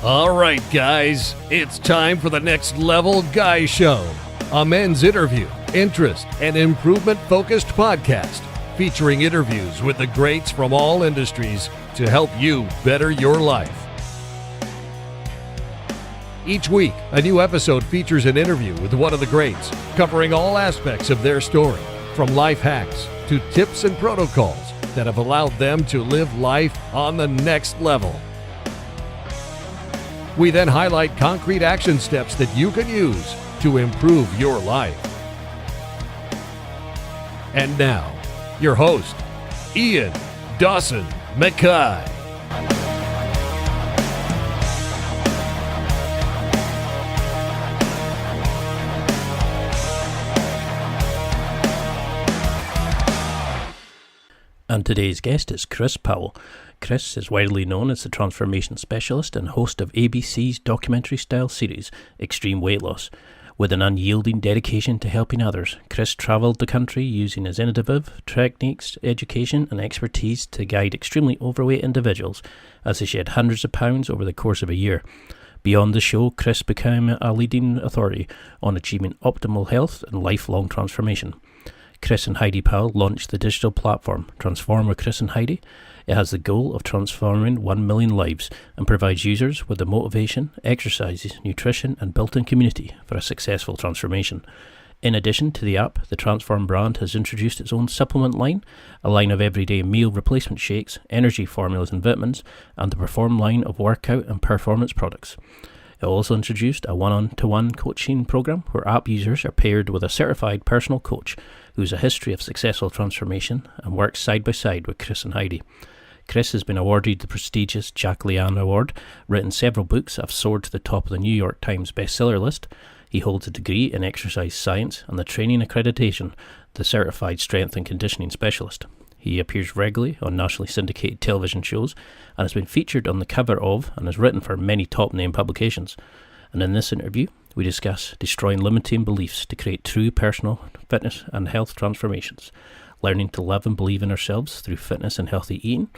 All right, guys, it's time for the Next Level Guy Show, a men's interview, interest, and improvement-focused podcast featuring interviews with the greats from all industries to help you better your life. Each week, a new episode features an interview with one of the greats, covering all aspects of their story, from life hacks to tips and protocols that have allowed them to live life on the next level. We then highlight concrete action steps that you can use to improve your life. And now, your host, Ian Dawson Mackay. And today's guest is Chris Powell. Chris is widely known as the transformation specialist and host of ABC's documentary-style series, Extreme Weight Loss. With an unyielding dedication to helping others, Chris travelled the country using his innovative techniques, education and expertise to guide extremely overweight individuals as they shed hundreds of pounds over the course of a year. Beyond the show, Chris became a leading authority on achieving optimal health and lifelong transformation. Chris and Heidi Powell launched the digital platform Transform with Chris and Heidi. It has the goal of transforming 1 million lives and provides users with the motivation, exercises, nutrition and built-in community for a successful transformation. In addition to the app, the Transform brand has introduced its own supplement line, a line of everyday meal replacement shakes, energy formulas and vitamins, and the Perform line of workout and performance products. It also introduced a one-on-to-one coaching program where app users are paired with a certified personal coach who has a history of successful transformation and works side by side with Chris and Heidi. Chris has been awarded the prestigious Jack Lian Award, written several books that have soared to the top of the New York Times bestseller list. He holds a degree in exercise science and the training accreditation, the Certified Strength and Conditioning Specialist. He appears regularly on nationally syndicated television shows and has been featured on the cover of and has written for many top-name publications. And in this interview, we discuss destroying limiting beliefs to create true personal fitness and health transformations, learning to love and believe in ourselves through fitness and healthy eating,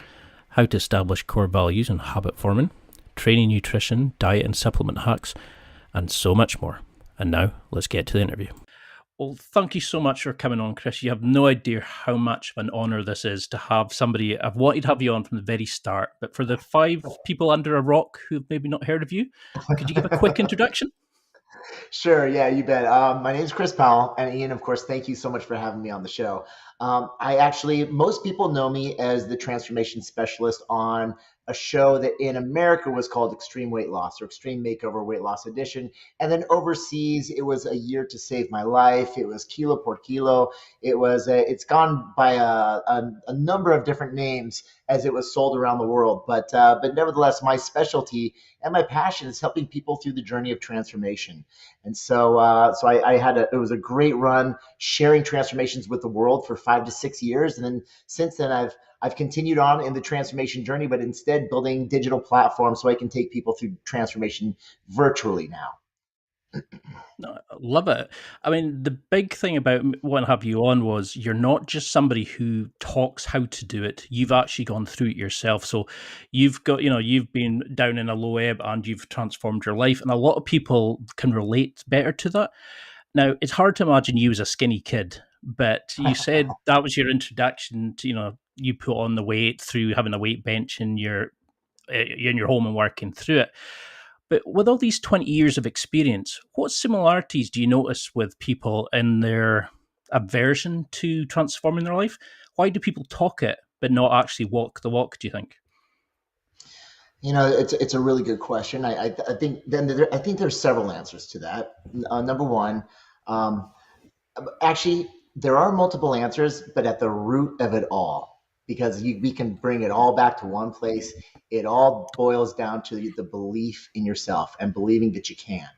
how to establish core values and habit forming, training, nutrition, diet and supplement hacks, and so much more. And now, let's get to the interview. Well, thank you so much for coming on, Chris. You have no idea how much of an honour this is to have somebody. I've wanted to have you on from the very start, but for the 5 people under a rock who've maybe not heard of you, could you give a quick introduction? Sure. Yeah, you bet. My name is Chris Powell, and Ian, of course, thank you so much for having me on the show. Most people know me as the transformation specialist on a show that in America was called Extreme Weight Loss or Extreme Makeover Weight Loss Edition. And then overseas, it was A Year to Save My Life. It was Kilo por Kilo. It's gone by a number of different names as it was sold around the world. But nevertheless, my specialty and my passion is helping people through the journey of transformation. And so it was a great run sharing transformations with the world for 5 to 6 years. And then since then, I've continued on in the transformation journey, but instead building digital platforms so I can take people through transformation virtually now. No, I love it. I mean, the big thing about wanting to have you on was you're not just somebody who talks how to do it. You've actually gone through it yourself. So you've been down in a low ebb and you've transformed your life. And a lot of people can relate better to that. Now, it's hard to imagine you as a skinny kid, but you said that was your introduction to, you put on the weight through having a weight bench in your home and working through it. But with all these 20 years of experience, what similarities do you notice with people in their aversion to transforming their life? Why do people talk it but not actually walk the walk, do you think? It's a really good question. I think there's several answers to that. Number one, actually, there are multiple answers, but at the root of it all, because we can bring it all back to one place. It all boils down to the belief in yourself and believing that you can.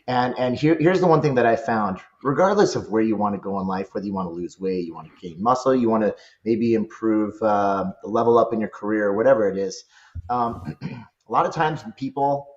And here's the one thing that I found, regardless of where you want to go in life, whether you want to lose weight, you want to gain muscle, you want to maybe improve, level up in your career, whatever it is. A lot of times people,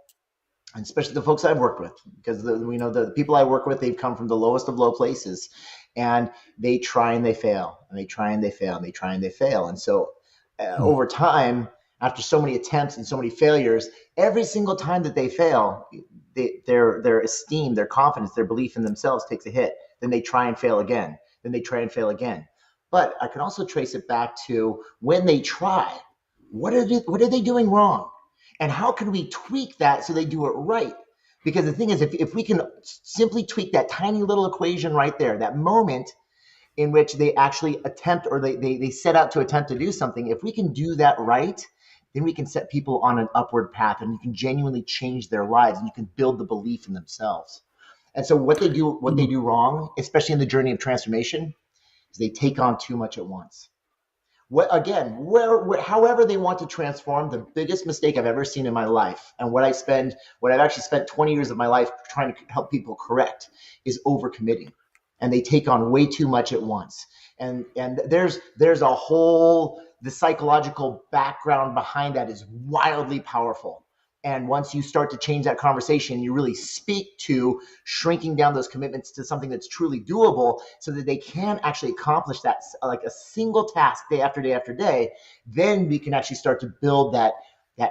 and especially the folks I've worked with, because the people I work with, they've come from the lowest of low places, and they try and they fail, and they try and they fail, and they try and they fail. And so over time, after so many attempts and so many failures, every single time that they fail, their esteem, their confidence, their belief in themselves takes a hit. Then they try and fail again. Then they try and fail again. But I can also trace it back to when they try, what are they doing wrong? And how can we tweak that so they do it right? Because the thing is, if we can simply tweak that tiny little equation right there, that moment in which they actually attempt or they set out to attempt to do something, if we can do that right, then we can set people on an upward path and you can genuinely change their lives and you can build the belief in themselves. And so what they do wrong, especially in the journey of transformation, is they take on too much at once. However they want to transform, the biggest mistake I've ever seen in my life, and what I've actually spent 20 years of my life trying to help people correct, is overcommitting. And they take on way too much at once. And there's the psychological background behind that is wildly powerful. And once you start to change that conversation, you really speak to shrinking down those commitments to something that's truly doable so that they can actually accomplish that, like a single task day after day after day, then we can actually start to build that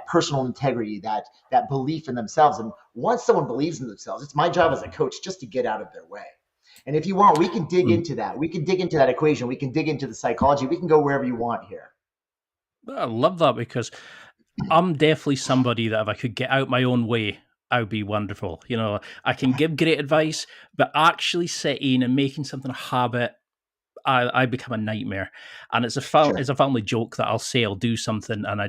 personal integrity, that belief in themselves. And once someone believes in themselves, it's my job as a coach just to get out of their way. And if you want, we can dig into that. We can dig into that equation. We can dig into the psychology. We can go wherever you want here. I love that because I'm definitely somebody that if I could get out my own way, I would be wonderful. You know, I can give great advice, but actually sitting and making something a habit, I become a nightmare. And it's a family joke that I'll say I'll do something and I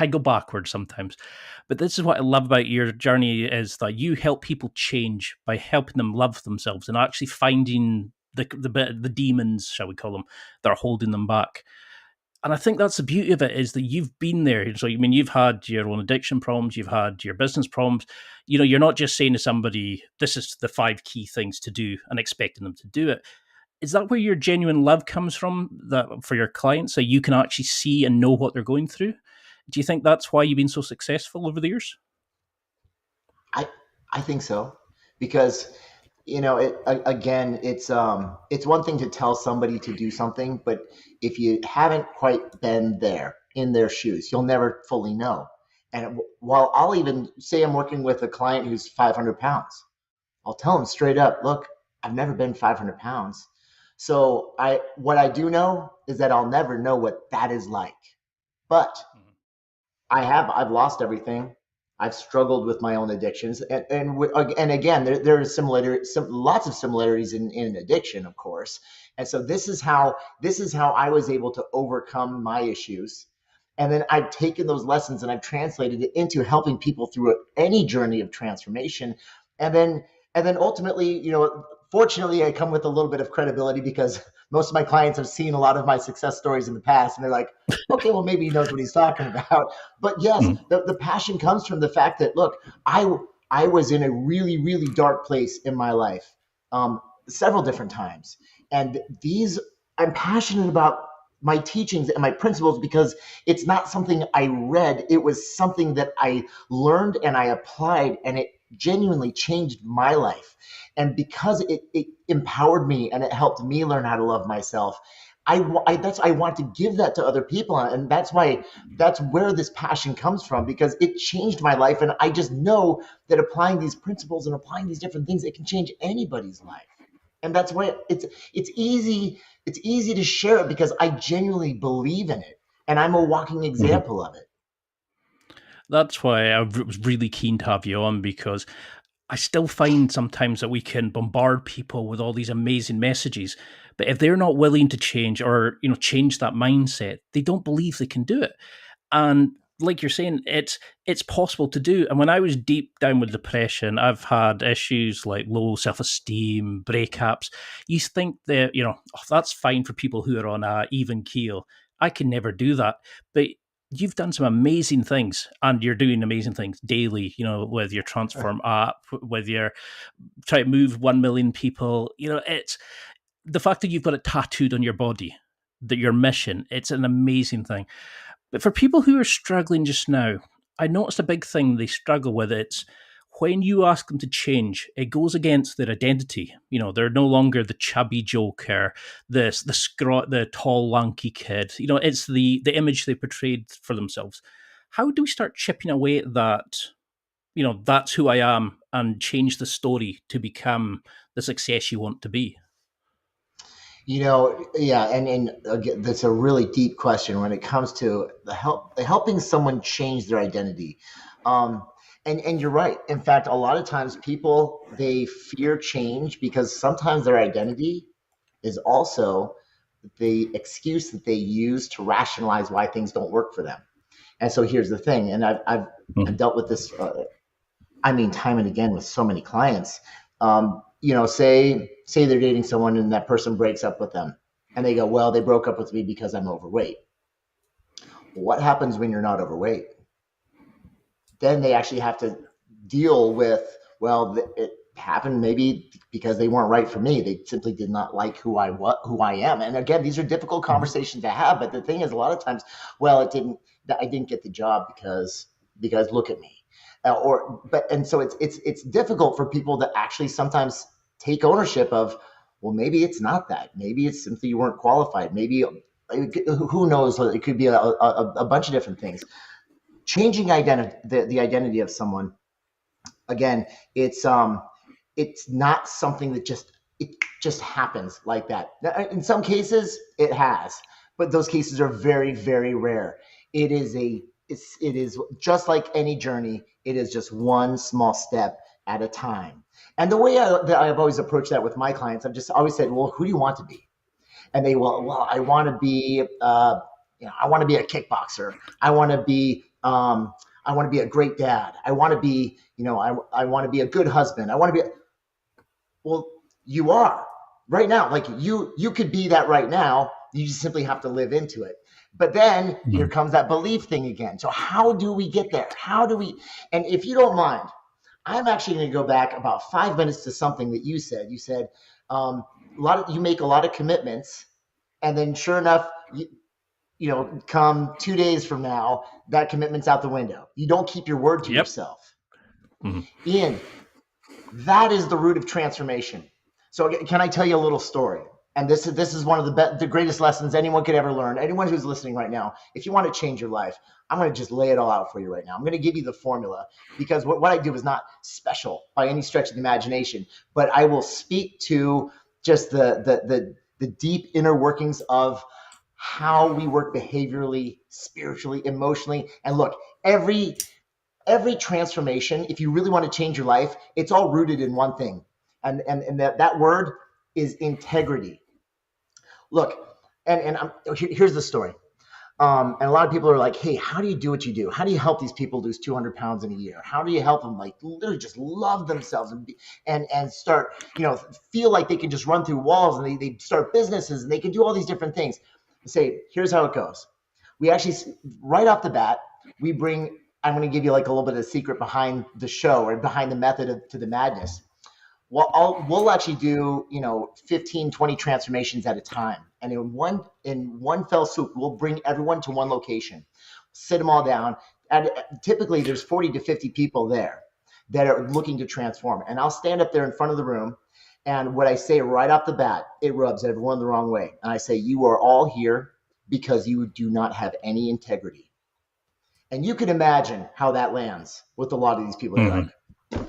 go backwards sometimes. But this is what I love about your journey is that you help people change by helping them love themselves and actually finding the demons, shall we call them, that are holding them back. And I think that's the beauty of it is that you've been there. So, I mean, you've had your own addiction problems, you've had your business problems. You know, you're not just saying to somebody, this is the 5 key things to do and expecting them to do it. Is that where your genuine love comes from that for your clients, so you can actually see and know what they're going through? Do you think that's why you've been so successful over the years? I think so, because it's one thing to tell somebody to do something, but if you haven't quite been there in their shoes, you'll never fully know. And while I'll even say I'm working with a client who's 500 pounds, I'll tell them straight up, look, I've never been 500 pounds. So what I do know is that I'll never know what that is like. But I've lost everything. I've struggled with my own addictions, and again, there are lots of similarities in addiction, of course. And so this is how I was able to overcome my issues, and then I've taken those lessons and I've translated it into helping people through any journey of transformation, and then ultimately, fortunately, I come with a little bit of credibility because most of my clients have seen a lot of my success stories in the past, and they're like, okay, well, maybe he knows what he's talking about. But yes, the passion comes from the fact that, look, I was in a really, really dark place in my life several different times. And I'm passionate about my teachings and my principles because it's not something I read. It was something that I learned and I applied, and it genuinely changed my life. And because it empowered me and it helped me learn how to love myself, I want to give that to other people. And that's where this passion comes from, because it changed my life. And I just know that applying these principles and applying these different things, it can change anybody's life. And that's why it's easy to share it, because I genuinely believe in it. And I'm a walking example of it. That's why I was really keen to have you on, because I still find sometimes that we can bombard people with all these amazing messages, but if they're not willing to change or change that mindset, they don't believe they can do it. And like you're saying, it's possible to do. And when I was deep down with depression, I've had issues like low self-esteem, breakups. You think that that's fine for people who are on a even keel. I can never do that, but you've done some amazing things, and you're doing amazing things daily, with your Transform app, with your try to move 1 million people. It's the fact that you've got it tattooed on your body, that your mission, it's an amazing thing. But for people who are struggling just now, I noticed a big thing they struggle with. It's when you ask them to change, it goes against their identity. You know, they're no longer the chubby joker, the tall, lanky kid. You know, it's the image they portrayed for themselves. How do we start chipping away at that? You know, that's who I am, and change the story to become the success you want to be. You know, yeah, and again, that's a really deep question when it comes to helping someone change their identity. And you're right. In fact, a lot of times people, they fear change because sometimes their identity is also the excuse that they use to rationalize why things don't work for them. And so here's the thing, and I've dealt with this, time and again with so many clients. Say they're dating someone and that person breaks up with them, and they go, "Well, they broke up with me because I'm overweight." What happens when you're not overweight? Then they actually have to deal with, well, it happened maybe because they weren't right for me. They simply did not like who I am. And again, these are difficult conversations to have. But the thing is, a lot of times, well, I didn't get the job because look at me. So it's difficult for people to actually sometimes take ownership of, well, maybe it's not that. Maybe it's simply you weren't qualified. Maybe, who knows? It could be a bunch of different things. Changing the identity of someone, again, it's not something that just happens like that. In some cases, it has, but those cases are very, very rare. It is just like any journey. It is just one small step at a time. And the way I've always approached that with my clients, I've just always said, well, who do you want to be? And they will, well, I want to be, I want to be a kickboxer. I want to be a great dad. I want to be, I want to be a good husband. Well, you are right now. Like you could be that right now. You just simply have to live into it. But then here comes that belief thing again. So how do we get there? And if you don't mind, I'm actually going to go back about 5 minutes to something that you said. You said you make a lot of commitments, and then sure enough, come 2 days from now, that commitment's out the window. You don't keep your word to yourself. Mm-hmm. Ian, that is the root of transformation. So can I tell you a little story? And this is one of the greatest lessons anyone could ever learn. Anyone who's listening right now, if you want to change your life, I'm going to just lay it all out for you right now. I'm going to give you the formula, because what I do is not special by any stretch of the imagination, but I will speak to just the deep inner workings of how we work behaviorally, spiritually, emotionally. And look, every transformation, if you really want to change your life, it's all rooted in one thing. And that word is integrity. Look, and here's the story. And a lot of people are like, hey, how do you do what you do? How do you help these people lose 200 pounds in a year? How do you help them like literally just love themselves and start, feel like they can just run through walls, and they start businesses, and they can do all these different things? I say, here's how it goes. We actually, right off the bat, I'm going to give you like a little bit of secret behind the show, or behind the method to the madness. Well, we'll actually do, 15, 20 transformations at a time. And in one fell swoop, we'll bring everyone to one location, sit them all down. And typically there's 40 to 50 people there that are looking to transform. And I'll stand up there in front of the room. And what I say right off the bat, it rubs everyone the wrong way. And I say, you are all here because you do not have any integrity. And you can imagine how that lands with a lot of these people. Mm-hmm. They're like,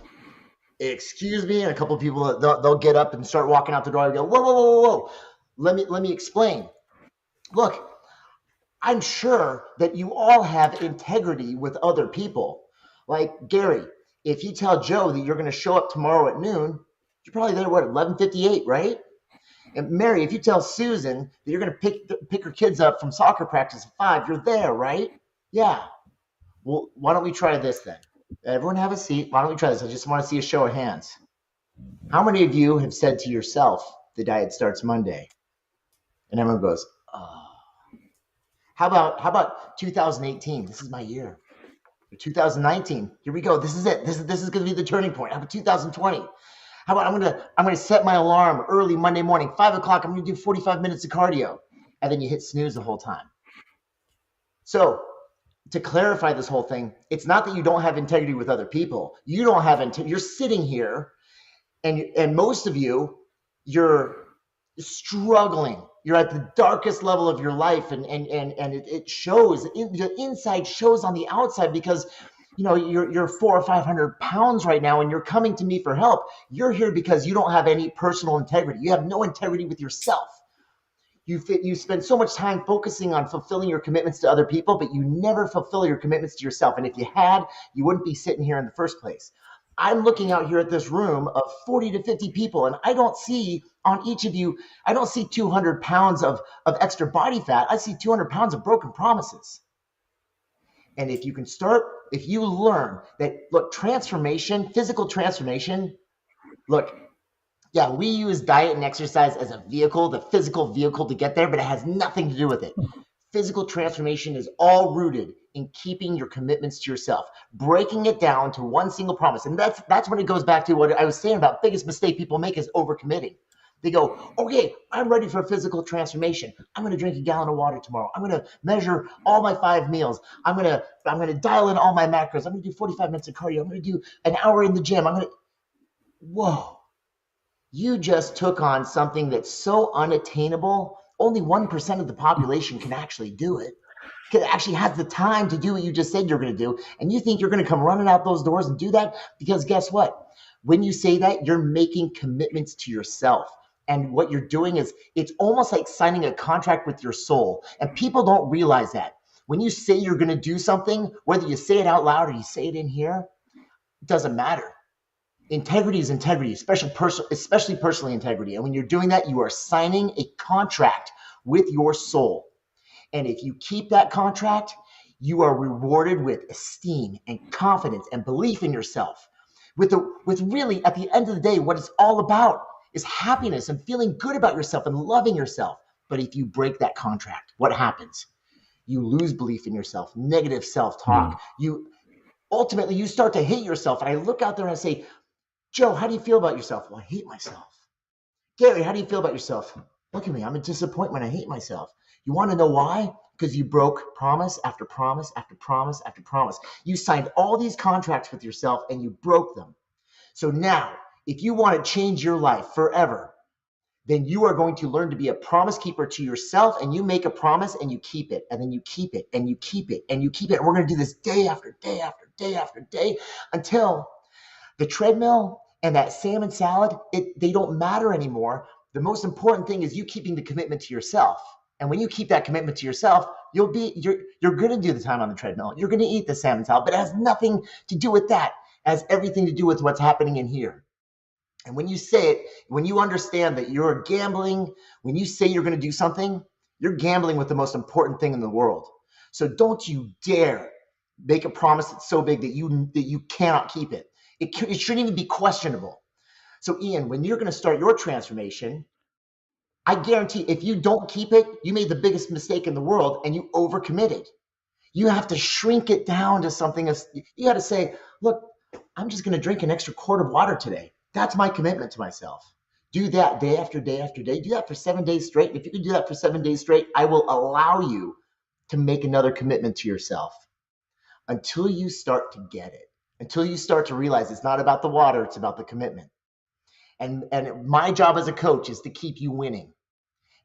excuse me, and a couple of people, they'll get up and start walking out the door and go, whoa. Let me explain. Look, I'm sure that you all have integrity with other people. Like Gary, if you tell Joe that you're going to show up tomorrow at noon, you're probably there, 11:58, right? And Mary, if you tell Susan that you're going to pick her kids up from soccer practice at 5, you're there, right? Yeah. Well, why don't we try this then? Everyone have a seat. Why don't we try this? I just want to see a show of hands. How many of you have said to yourself, the diet starts Monday? And everyone goes, oh. How about 2018? This is my year. 2019, here we go. This is it. This is going to be the turning point. How about 2020? How about I'm going to set my alarm early Monday morning, 5 o'clock. I'm going to do 45 minutes of cardio. And then you hit snooze the whole time. So to clarify this whole thing, it's not that you don't have integrity with other people. You don't have integrity. You're sitting here, and most of you, you're struggling. You're at the darkest level of your life, and it shows. The inside shows on the outside, because you're 400 or 500 pounds right now, and you're coming to me for help. You're here because you don't have any personal integrity. You have no integrity with yourself. You spend so much time focusing on fulfilling your commitments to other people, but you never fulfill your commitments to yourself. And if you had, you wouldn't be sitting here in the first place. I'm looking out here at this room of 40 to 50 people, and I don't see on each of you, I don't see 200 pounds of extra body fat. I see 200 pounds of broken promises. And if you learn that, look, transformation, physical transformation, look, yeah, we use diet and exercise as a vehicle, the physical vehicle to get there, but it has nothing to do with it. Physical transformation is all rooted in keeping your commitments to yourself, breaking it down to one single promise. And that's when it goes back to what I was saying about biggest mistake people make is overcommitting. They go, okay, I'm ready for physical transformation. I'm going to drink a gallon of water tomorrow. I'm going to measure all my 5 meals. I'm going to dial in all my macros. I'm going to do 45 minutes of cardio. I'm going to do an hour in the gym. Whoa. You just took on something that's so unattainable. Only 1% of the population can actually do it. Can actually has the time to do what you just said you're going to do. And you think you're going to come running out those doors and do that? Because guess what? When you say that, you're making commitments to yourself. And what you're doing is, it's almost like signing a contract with your soul. And people don't realize that. When you say you're going to do something, whether you say it out loud or you say it in here, it doesn't matter. Integrity is integrity, especially personal integrity. And when you're doing that, you are signing a contract with your soul. And if you keep that contract, you are rewarded with esteem and confidence and belief in yourself. With really, at the end of the day, what it's all about is happiness and feeling good about yourself and loving yourself. But if you break that contract, what happens? You lose belief in yourself, negative self-talk. Ultimately, you start to hate yourself. And I look out there and I say, Joe, how do you feel about yourself? Well, I hate myself. Gary, how do you feel about yourself? Look at me. I'm a disappointment. I hate myself. You want to know why? Because you broke promise after promise after promise after promise. You signed all these contracts with yourself and you broke them. So now, if you want to change your life forever, then you are going to learn to be a promise keeper to yourself, and you make a promise and you keep it, and then you keep it and you keep it and you keep it. And we're going to do this day after day after day after day until the treadmill and that salmon salad, they don't matter anymore. The most important thing is you keeping the commitment to yourself. And when you keep that commitment to yourself, you're going to do the time on the treadmill. You're going to eat the salmon salad, but it has nothing to do with that. It has everything to do with what's happening in here. And when you say it, when you understand that you're gambling, when you say you're going to do something, you're gambling with the most important thing in the world. So don't you dare make a promise that's so big that you cannot keep it. It shouldn't even be questionable. So Ian, when you're going to start your transformation, I guarantee if you don't keep it, you made the biggest mistake in the world and you overcommitted. You have to shrink it down to something. You got to say, look, I'm just going to drink an extra quart of water today. That's my commitment to myself. Do that day after day after day. Do that for 7 days straight. If you can do that for 7 days straight, I will allow you to make another commitment to yourself until you start to get it. Until you start to realize it's not about the water, it's about the commitment. And my job as a coach is to keep you winning.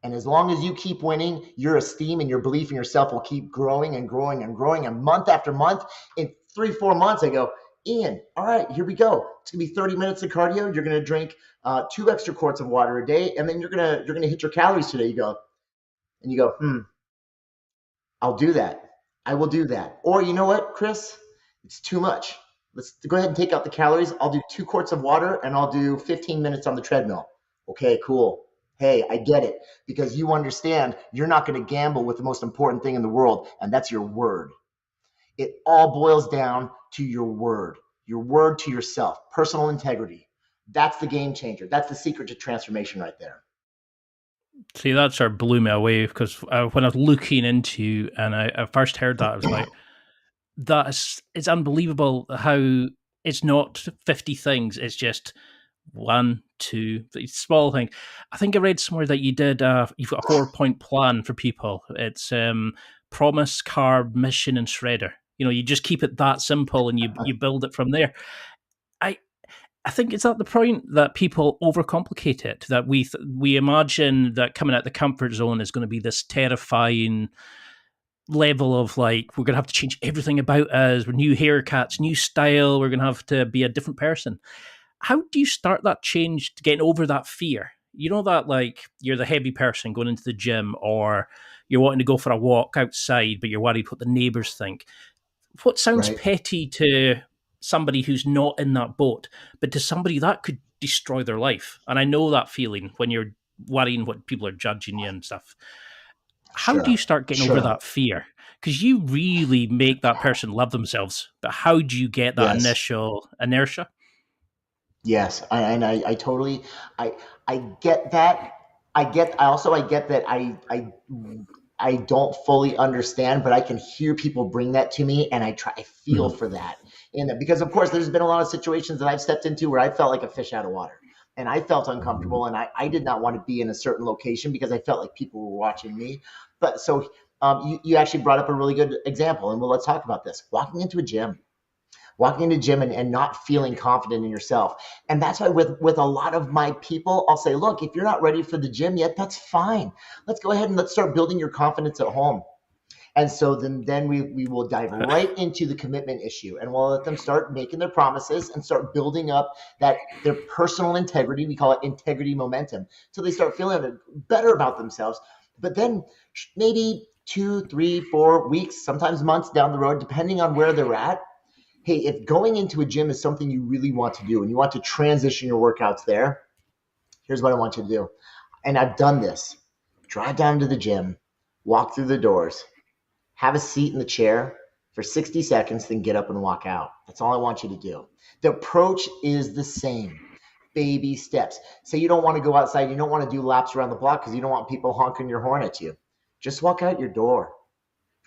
And as long as you keep winning, your esteem and your belief in yourself will keep growing and growing and growing. And month after month, in 3-4 months, I go, Ian, all right, here we go. It's gonna be 30 minutes of cardio. You're gonna drink 2 extra quarts of water a day, and then you're gonna hit your calories today. You go, I'll do that. I will do that. Or you know what, Chris? It's too much. Let's go ahead and take out the calories. I'll do 2 quarts of water and I'll do 15 minutes on the treadmill. Okay, cool. Hey, I get it. Because you understand you're not going to gamble with the most important thing in the world, and that's your word. It all boils down to your word to yourself, personal integrity. That's the game changer. That's the secret to transformation right there. See, that sort of blew me away because when I was looking into and I first heard that, I was like, it's unbelievable how it's not 50 things. It's just 1, 2, small thing. I think I read somewhere that you've got a 4-point plan for people. It's promise, carb, mission, and shredder. You just keep it that simple and you build it from there. I think it's at the point that people overcomplicate it, that we imagine that coming out the comfort zone is going to be this terrifying level of like, we're going to have to change everything about us, we're new haircuts, new style, we're going to have to be a different person. How do you start that change to getting over that fear? That like you're the heavy person going into the gym, or you're wanting to go for a walk outside, but you're worried what the neighbors think. What sounds petty to somebody who's not in that boat, but to somebody that could destroy their life. And I know that feeling when you're worrying what people are judging you and stuff. How do you start getting over that fear? Because you really make that person love themselves, but how do you get that initial inertia? Yes, I totally, I get that. I get that I don't fully understand, but I can hear people bring that to me, and I feel for that. Because of course there's been a lot of situations that I've stepped into where I felt like a fish out of water, and I felt uncomfortable, and I did not want to be in a certain location because I felt like people were watching me. But so you actually brought up a really good example, and let's talk about this. Walking into a gym and not feeling confident in yourself. And that's why with a lot of my people, I'll say, look, if you're not ready for the gym yet, that's fine. Let's go ahead and let's start building your confidence at home. And so then we will dive right into the commitment issue, and we'll let them start making their promises and start building up their personal integrity. We call it integrity momentum. So they start feeling better about themselves. But then maybe 2, 3, 4 weeks, sometimes months down the road, depending on where they're at, hey, if going into a gym is something you really want to do and you want to transition your workouts there, here's what I want you to do. And I've done this. Drive down to the gym, walk through the doors, have a seat in the chair for 60 seconds, then get up and walk out. That's all I want you to do. The approach is the same. Baby steps. Say you don't want to go outside. You don't want to do laps around the block because you don't want people honking your horn at you. Just walk out your door.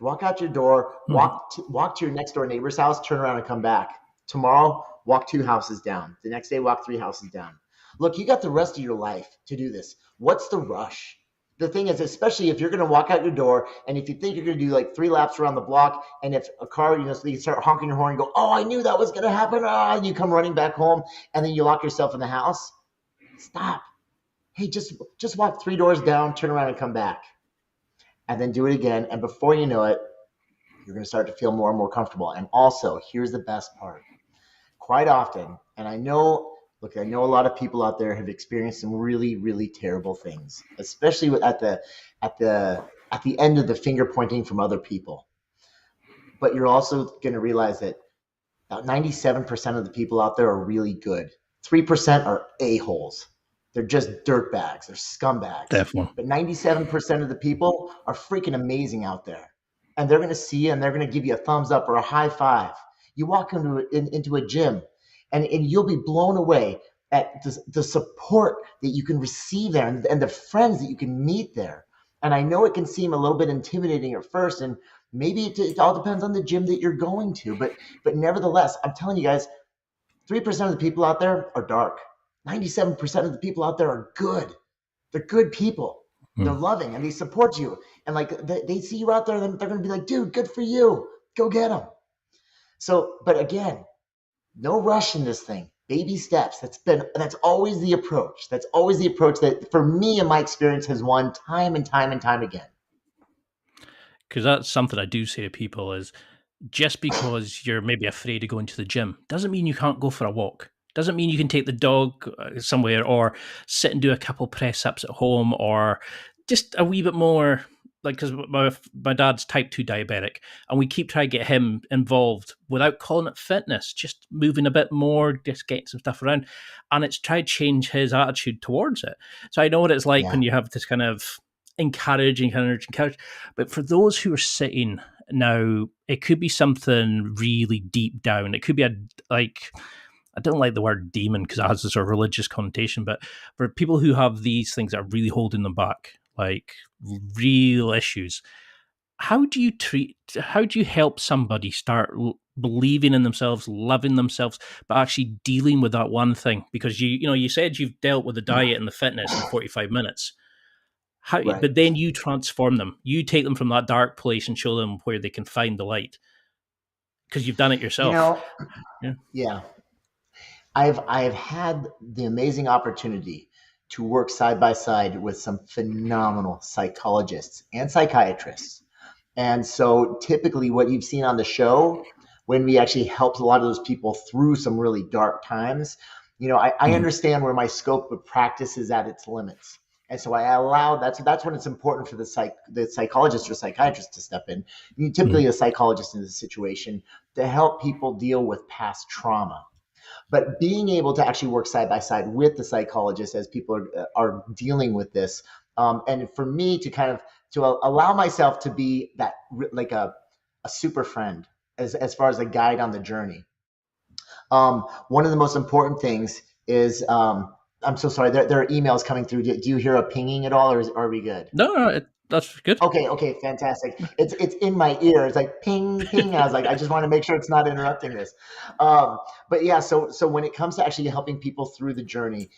Walk out your door, walk to your next door neighbor's house, turn around and come back. Tomorrow, walk 2 houses down. The next day, walk 3 houses down. Look, you got the rest of your life to do this. What's the rush? The thing is, especially if you're going to walk out your door and if you think you're going to do like 3 laps around the block, and if a car, so you start honking your horn and go, oh, I knew that was going to happen. And you come running back home and then you lock yourself in the house. Stop. Hey, just walk 3 doors down, turn around and come back. And then do it again. And before you know it, you're going to start to feel more and more comfortable. And also, here's the best part. Quite often, and I know a lot of people out there have experienced some really, really terrible things, especially at the end of the finger pointing from other people. But you're also going to realize that about 97% of the people out there are really good. 3% are a-holes. They're just dirtbags. They're scumbags. Definitely. But 97% of the people are freaking amazing out there. And they're going to see you and they're going to give you a thumbs up or a high five. You walk into a gym and you'll be blown away at the support that you can receive there and the friends that you can meet there. And I know it can seem a little bit intimidating at first, and maybe it all depends on the gym that you're going to. But nevertheless, I'm telling you guys, 3% of the people out there are dark. 97% of the people out there are good. They're good people. They're loving and they support you. And like they see you out there, and they're going to be like, dude, good for you. Go get them. So, but again, no rush in this thing. Baby steps. That's always the approach. That's always the approach that for me in my experience has won time and time and time again. Because that's something I do say to people is just because you're maybe afraid to go into the gym doesn't mean you can't go for a walk. Doesn't mean you can take the dog somewhere or sit and do a couple press ups at home or just a wee bit more, like, because my dad's type 2 diabetic and we keep trying to get him involved without calling it fitness, just moving a bit more, just getting some stuff around. And it's tried to change his attitude towards it. So I know what it's like when you have this kind of encourage. But for those who are sitting now, it could be something really deep down. It could be I don't like the word demon because it has this sort of religious connotation, but for people who have these things that are really holding them back, like real issues, how do you help somebody start believing in themselves, loving themselves, but actually dealing with that one thing? Because you said you've dealt with the diet and the fitness in 45 minutes. Right. But then you transform them. You take them from that dark place and show them where they can find the light, because you've done it You yourself. know, yeah. I've had the amazing opportunity to work side by side with some phenomenal psychologists and psychiatrists. And so typically what you've seen on the show, when we actually helped a lot of those people through some really dark times, I understand where my scope of practice is at its limits. And so I allow that's when it's important for the psychologist or psychiatrist to step in. Typically a psychologist in this situation to help people deal with past trauma. But being able to actually work side by side with the psychologist as people are dealing with this, and for me to kind of to allow myself to be that like a super friend as far as a guide on the journey. One of the most important things is I'm so sorry. There are emails coming through. Do you hear a pinging at all, or are we good? No, that's good. Okay, fantastic. It's in my ear. It's like ping, ping. I was like, I just want to make sure it's not interrupting this. But yeah, so when it comes to actually helping people through the journey,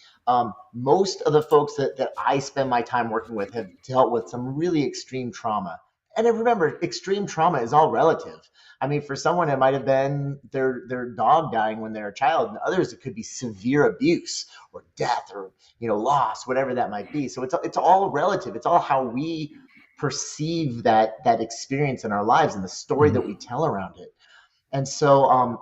most of the folks that I spend my time working with have dealt with some really extreme trauma. And then remember, extreme trauma is all relative. I mean, for someone, it might have been their dog dying when they're a child, and others it could be severe abuse or death or loss, whatever that might be. So it's all relative. It's all how we perceive that experience in our lives and the story that we tell around it. And so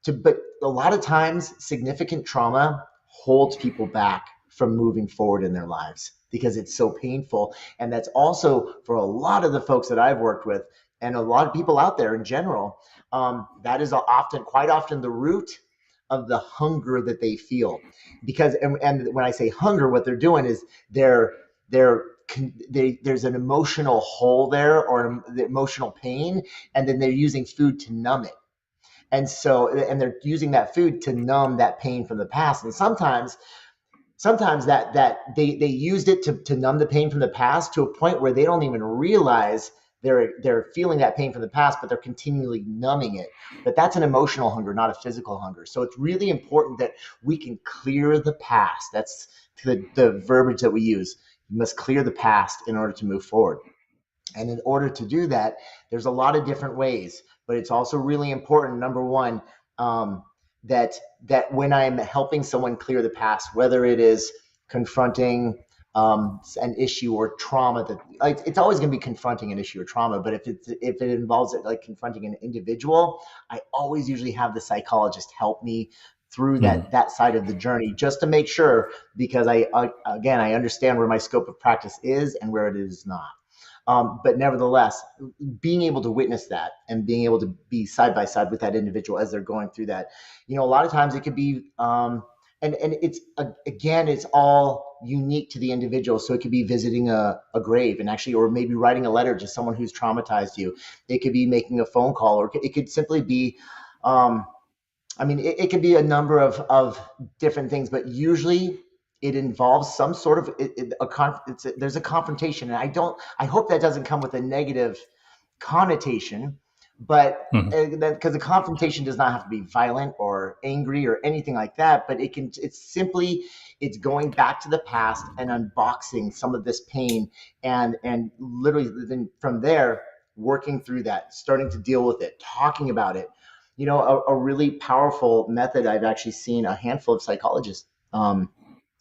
but a lot of times significant trauma holds people back from moving forward in their lives because it's so painful. And that's also for a lot of the folks that I've worked with and a lot of people out there in general, that is quite often the root of the hunger that they feel. Because and when I say hunger, what they're doing is there's an emotional hole there or the emotional pain, and then they're using food to numb it. And they're using that food to numb that pain from the past. And sometimes that they used it to numb the pain from the past to a point where they don't even realize they're feeling that pain from the past, but they're continually numbing it. But that's an emotional hunger, not a physical hunger. So it's really important that we can clear the past. That's the verbiage that we use. You must clear the past in order to move forward. And in order to do that, there's a lot of different ways, but it's also really important, number one, that when I'm helping someone clear the past, whether it is confronting an issue or trauma, that it's always going to be confronting an issue or trauma. But if it involves it like confronting an individual, I always usually have the psychologist help me through that side of the journey, just to make sure, because I understand where my scope of practice is and where it is not. But nevertheless, being able to witness that and being able to be side by side with that individual as they're going through that, a lot of times it could be, and it's it's all unique to the individual. So it could be visiting a grave and actually, or maybe writing a letter to someone who's traumatized you. It could be making a phone call, or it could simply be, it could be a number of different things, but usually it involves some sort of there's a confrontation, and I hope that doesn't come with a negative connotation, but because the confrontation does not have to be violent or angry or anything like that, but it's going back to the past and unboxing some of this pain and literally then from there working through that, starting to deal with it, talking about it. A really powerful method I've actually seen a handful of psychologists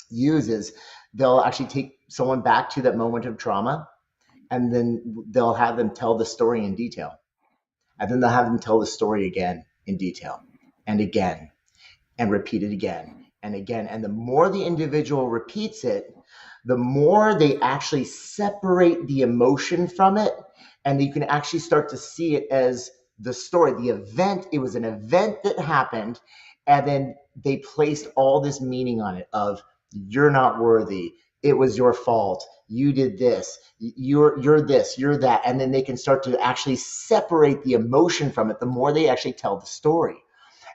use is they'll actually take someone back to that moment of trauma, and then they'll have them tell the story in detail. And then they'll have them tell the story again in detail and again and repeat it again and again. And the more the individual repeats it, the more they actually separate the emotion from it. And you can actually start to see it as the story, the event. It was an event that happened. And then they placed all this meaning on it of, you're not worthy. It was your fault. You did this. You're this, you're that. And then they can start to actually separate the emotion from it the more they actually tell the story.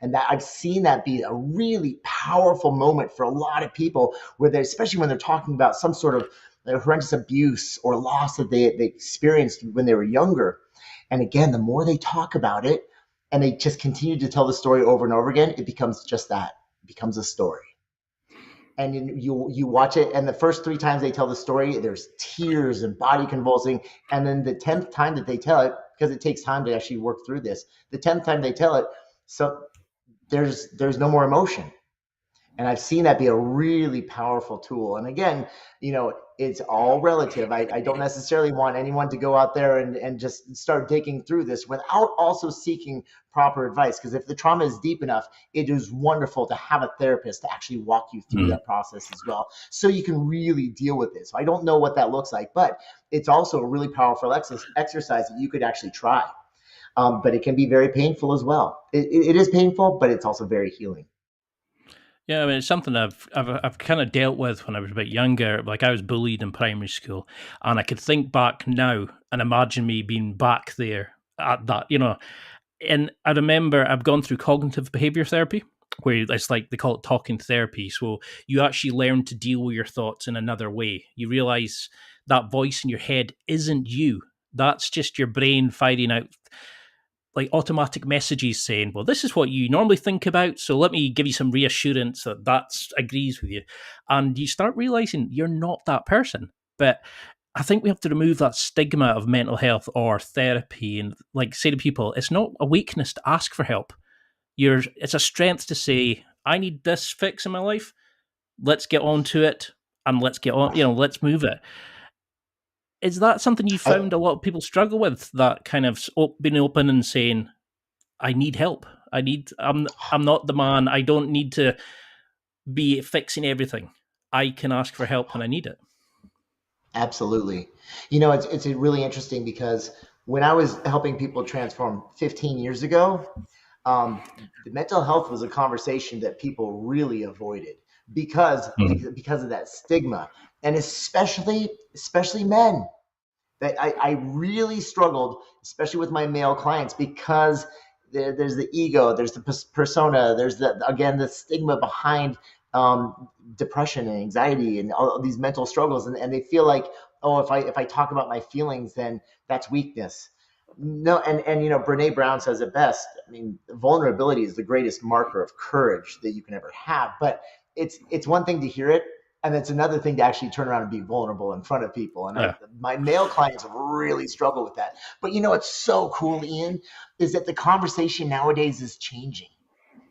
And that I've seen that be a really powerful moment for a lot of people, where they, especially when they're talking about some sort of horrendous abuse or loss that they experienced when they were younger. And again, the more they talk about it and they just continue to tell the story over and over again, it becomes just that. It becomes a story. and you watch it, and the first 3 times they tell the story, there's tears and body convulsing, and then the 10th time that they tell it, because it takes time to actually work through this, the 10th time they tell it, so there's no more emotion. And I've seen that be a really powerful tool. And again, it's all relative. I don't necessarily want anyone to go out there and just start digging through this without also seeking proper advice. Because if the trauma is deep enough, it is wonderful to have a therapist to actually walk you through that process as well, so you can really deal with it. So I don't know what that looks like, but it's also a really powerful exercise that you could actually try. But it can be very painful as well. It is painful, but it's also very healing. Yeah, I mean, it's something I've kind of dealt with when I was a bit younger. Like, I was bullied in primary school, and I could think back now and imagine me being back there at that, And I remember I've gone through cognitive behavior therapy, where it's like they call it talking therapy. So you actually learn to deal with your thoughts in another way. You realize that voice in your head isn't you. That's just your brain firing out like automatic messages saying, well, this is what you normally think about, so let me give you some reassurance that agrees with you. And you start realizing you're not that person. But I think we have to remove that stigma of mental health or therapy and like say to people, it's not a weakness to ask for help. It's a strength to say, I need this fix in my life. Let's get on to it and let's get on, let's move it. Is that something you found a lot of people struggle with, that kind of being open and saying, I need help. I'm not the man. I don't need to be fixing everything. I can ask for help when I need it. Absolutely. It's really interesting because when I was helping people transform 15 years ago, the mental health was a conversation that people really avoided because of that stigma, and especially men. That I really struggled, especially with my male clients, because there's the ego, there's the persona, there's the stigma behind depression and anxiety and all these mental struggles, and they feel like, oh, if I talk about my feelings, then that's weakness. No, and Brene Brown says it best. I mean, vulnerability is the greatest marker of courage that you can ever have. But it's one thing to hear it, and it's another thing to actually turn around and be vulnerable in front of people. And my male clients really struggle with that. But what's so cool, Ian, is that the conversation nowadays is changing.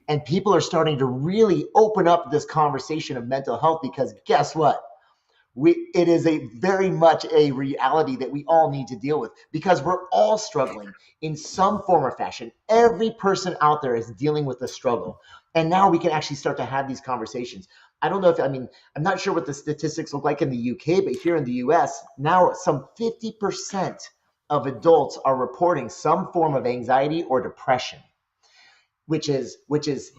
And people are starting to really open up this conversation of mental health, because guess what? It is a very much a reality that we all need to deal with, because we're all struggling in some form or fashion. Every person out there is dealing with a struggle. And now we can actually start to have these conversations. I don't know I'm not sure what the statistics look like in the UK, but here in the US, now some 50% of adults are reporting some form of anxiety or depression, which is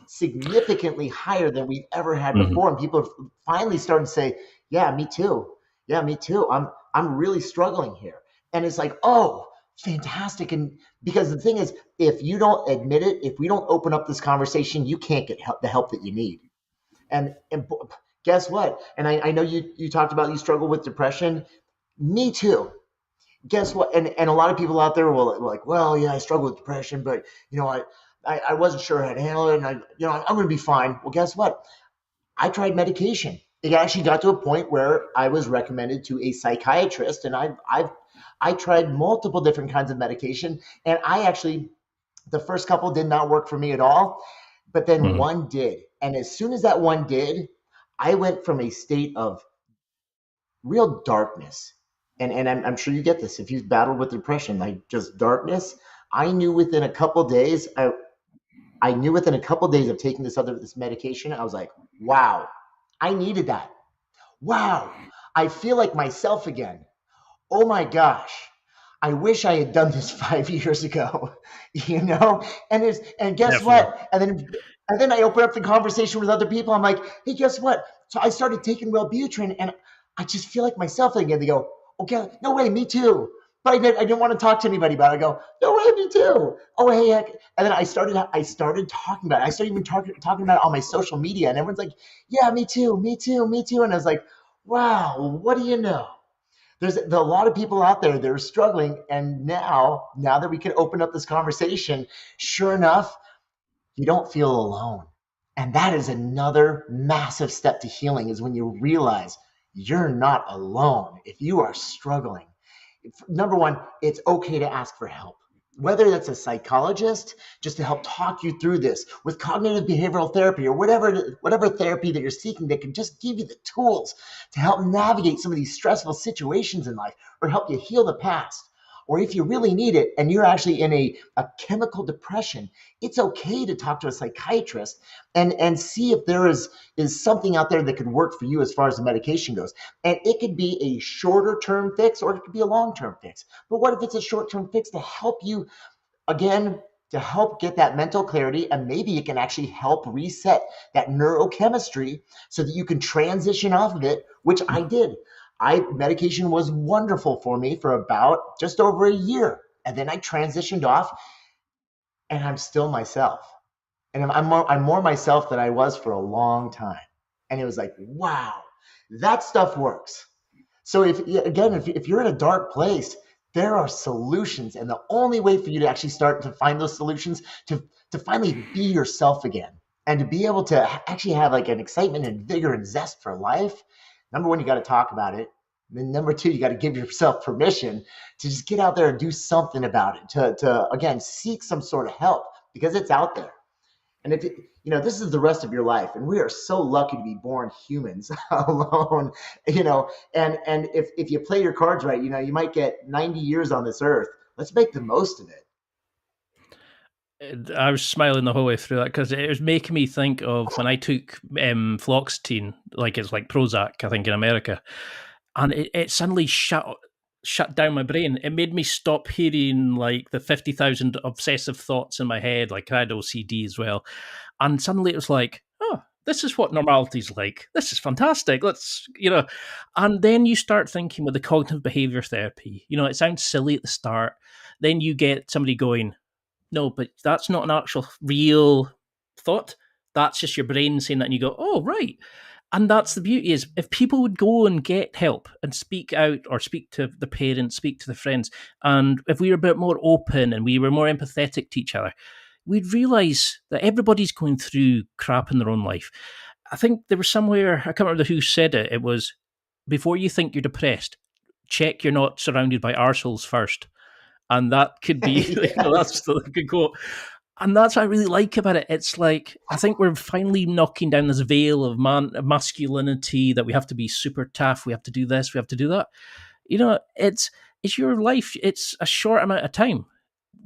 significantly higher than we've ever had before. And people are finally starting to say, yeah, me too. Yeah, me too. I'm really struggling here. And it's like, oh, fantastic. And because the thing is, if you don't admit it, if we don't open up this conversation, you can't get the help that you need. And guess what? And I know you talked about you struggle with depression. Me too. Guess what? And a lot of people out there will like, well, yeah, I struggle with depression, but I wasn't sure how to handle it, and I'm going to be fine. Well, guess what? I tried medication. It actually got to a point where I was recommended to a psychiatrist, and I tried multiple different kinds of medication, and the first couple did not work for me at all, but then one did. And as soon as that one did, I went from a state of real darkness. And I'm sure you get this if you've battled with depression, like just darkness. I knew within a couple days, I knew within a couple days of taking this medication, I was like, wow, I needed that. Wow, I feel like myself again. Oh my gosh, I wish I had done this 5 years ago, And guess Definitely. What? And then I open up the conversation with other people. I'm like, hey, guess what? So I started taking Wellbutrin, and I just feel like myself again. They go, okay, no way, me too. But I didn't want to talk to anybody about it. I go, no way, me too. Oh, hey, heck. And then I started talking about it. I started even talking about it on my social media, and everyone's like, yeah, me too. And I was like, wow, what do you know? There's a lot of people out there that are struggling, and now that we can open up this conversation, sure enough, you don't feel alone. And that is another massive step to healing, is when you realize you're not alone. If you are struggling, number one, it's okay to ask for help. Whether that's a psychologist, just to help talk you through this, with cognitive behavioral therapy, or whatever therapy that you're seeking that can just give you the tools to help navigate some of these stressful situations in life, or help you heal the past. Or if you really need it and you're actually in a chemical depression, it's okay to talk to a psychiatrist and see if there is something out there that could work for you as far as the medication goes. And it could be a shorter term fix, or it could be a long term fix. But what if it's a short term fix to help you, again, to help get that mental clarity, and maybe it can actually help reset that neurochemistry so that you can transition off of it, which I did. Medication was wonderful for me for about just over a year. And then I transitioned off, and I'm still myself. And I'm more myself than I was for a long time. And it was like, wow, that stuff works. So if you're in a dark place, there are solutions. And the only way for you to actually start to find those solutions, to finally be yourself again, and to be able to actually have like an excitement and vigor and zest for life, number one, you got to talk about it. And then number two, you got to give yourself permission to just get out there and do something about it, to again, seek some sort of help, because it's out there. And if this is the rest of your life, and we are so lucky to be born humans alone, and if you play your cards right, you might get 90 years on this earth. Let's make the most of it. I was smiling the whole way through that, because it was making me think of when I took fluoxetine, like it's like Prozac, I think, in America, and it suddenly shut down my brain. It made me stop hearing like the 50,000 obsessive thoughts in my head. Like I had OCD as well, and suddenly it was like, oh, this is what normality's like. This is fantastic. And then you start thinking with the cognitive behavior therapy. It sounds silly at the start. Then you get somebody going, no, but that's not an actual real thought. That's just your brain saying that, and you go, oh, right. And that's the beauty, is if people would go and get help and speak out, or speak to the parents, speak to the friends, and if we were a bit more open and we were more empathetic to each other, we'd realise that everybody's going through crap in their own life. I think there was somewhere, I can't remember who said it, it was, before you think you're depressed, check you're not surrounded by arseholes first. And that could be, that's the good quote. And that's what I really like about it. It's like, I think we're finally knocking down this veil of masculinity, that we have to be super tough, we have to do this, we have to do that. It's your life. It's a short amount of time.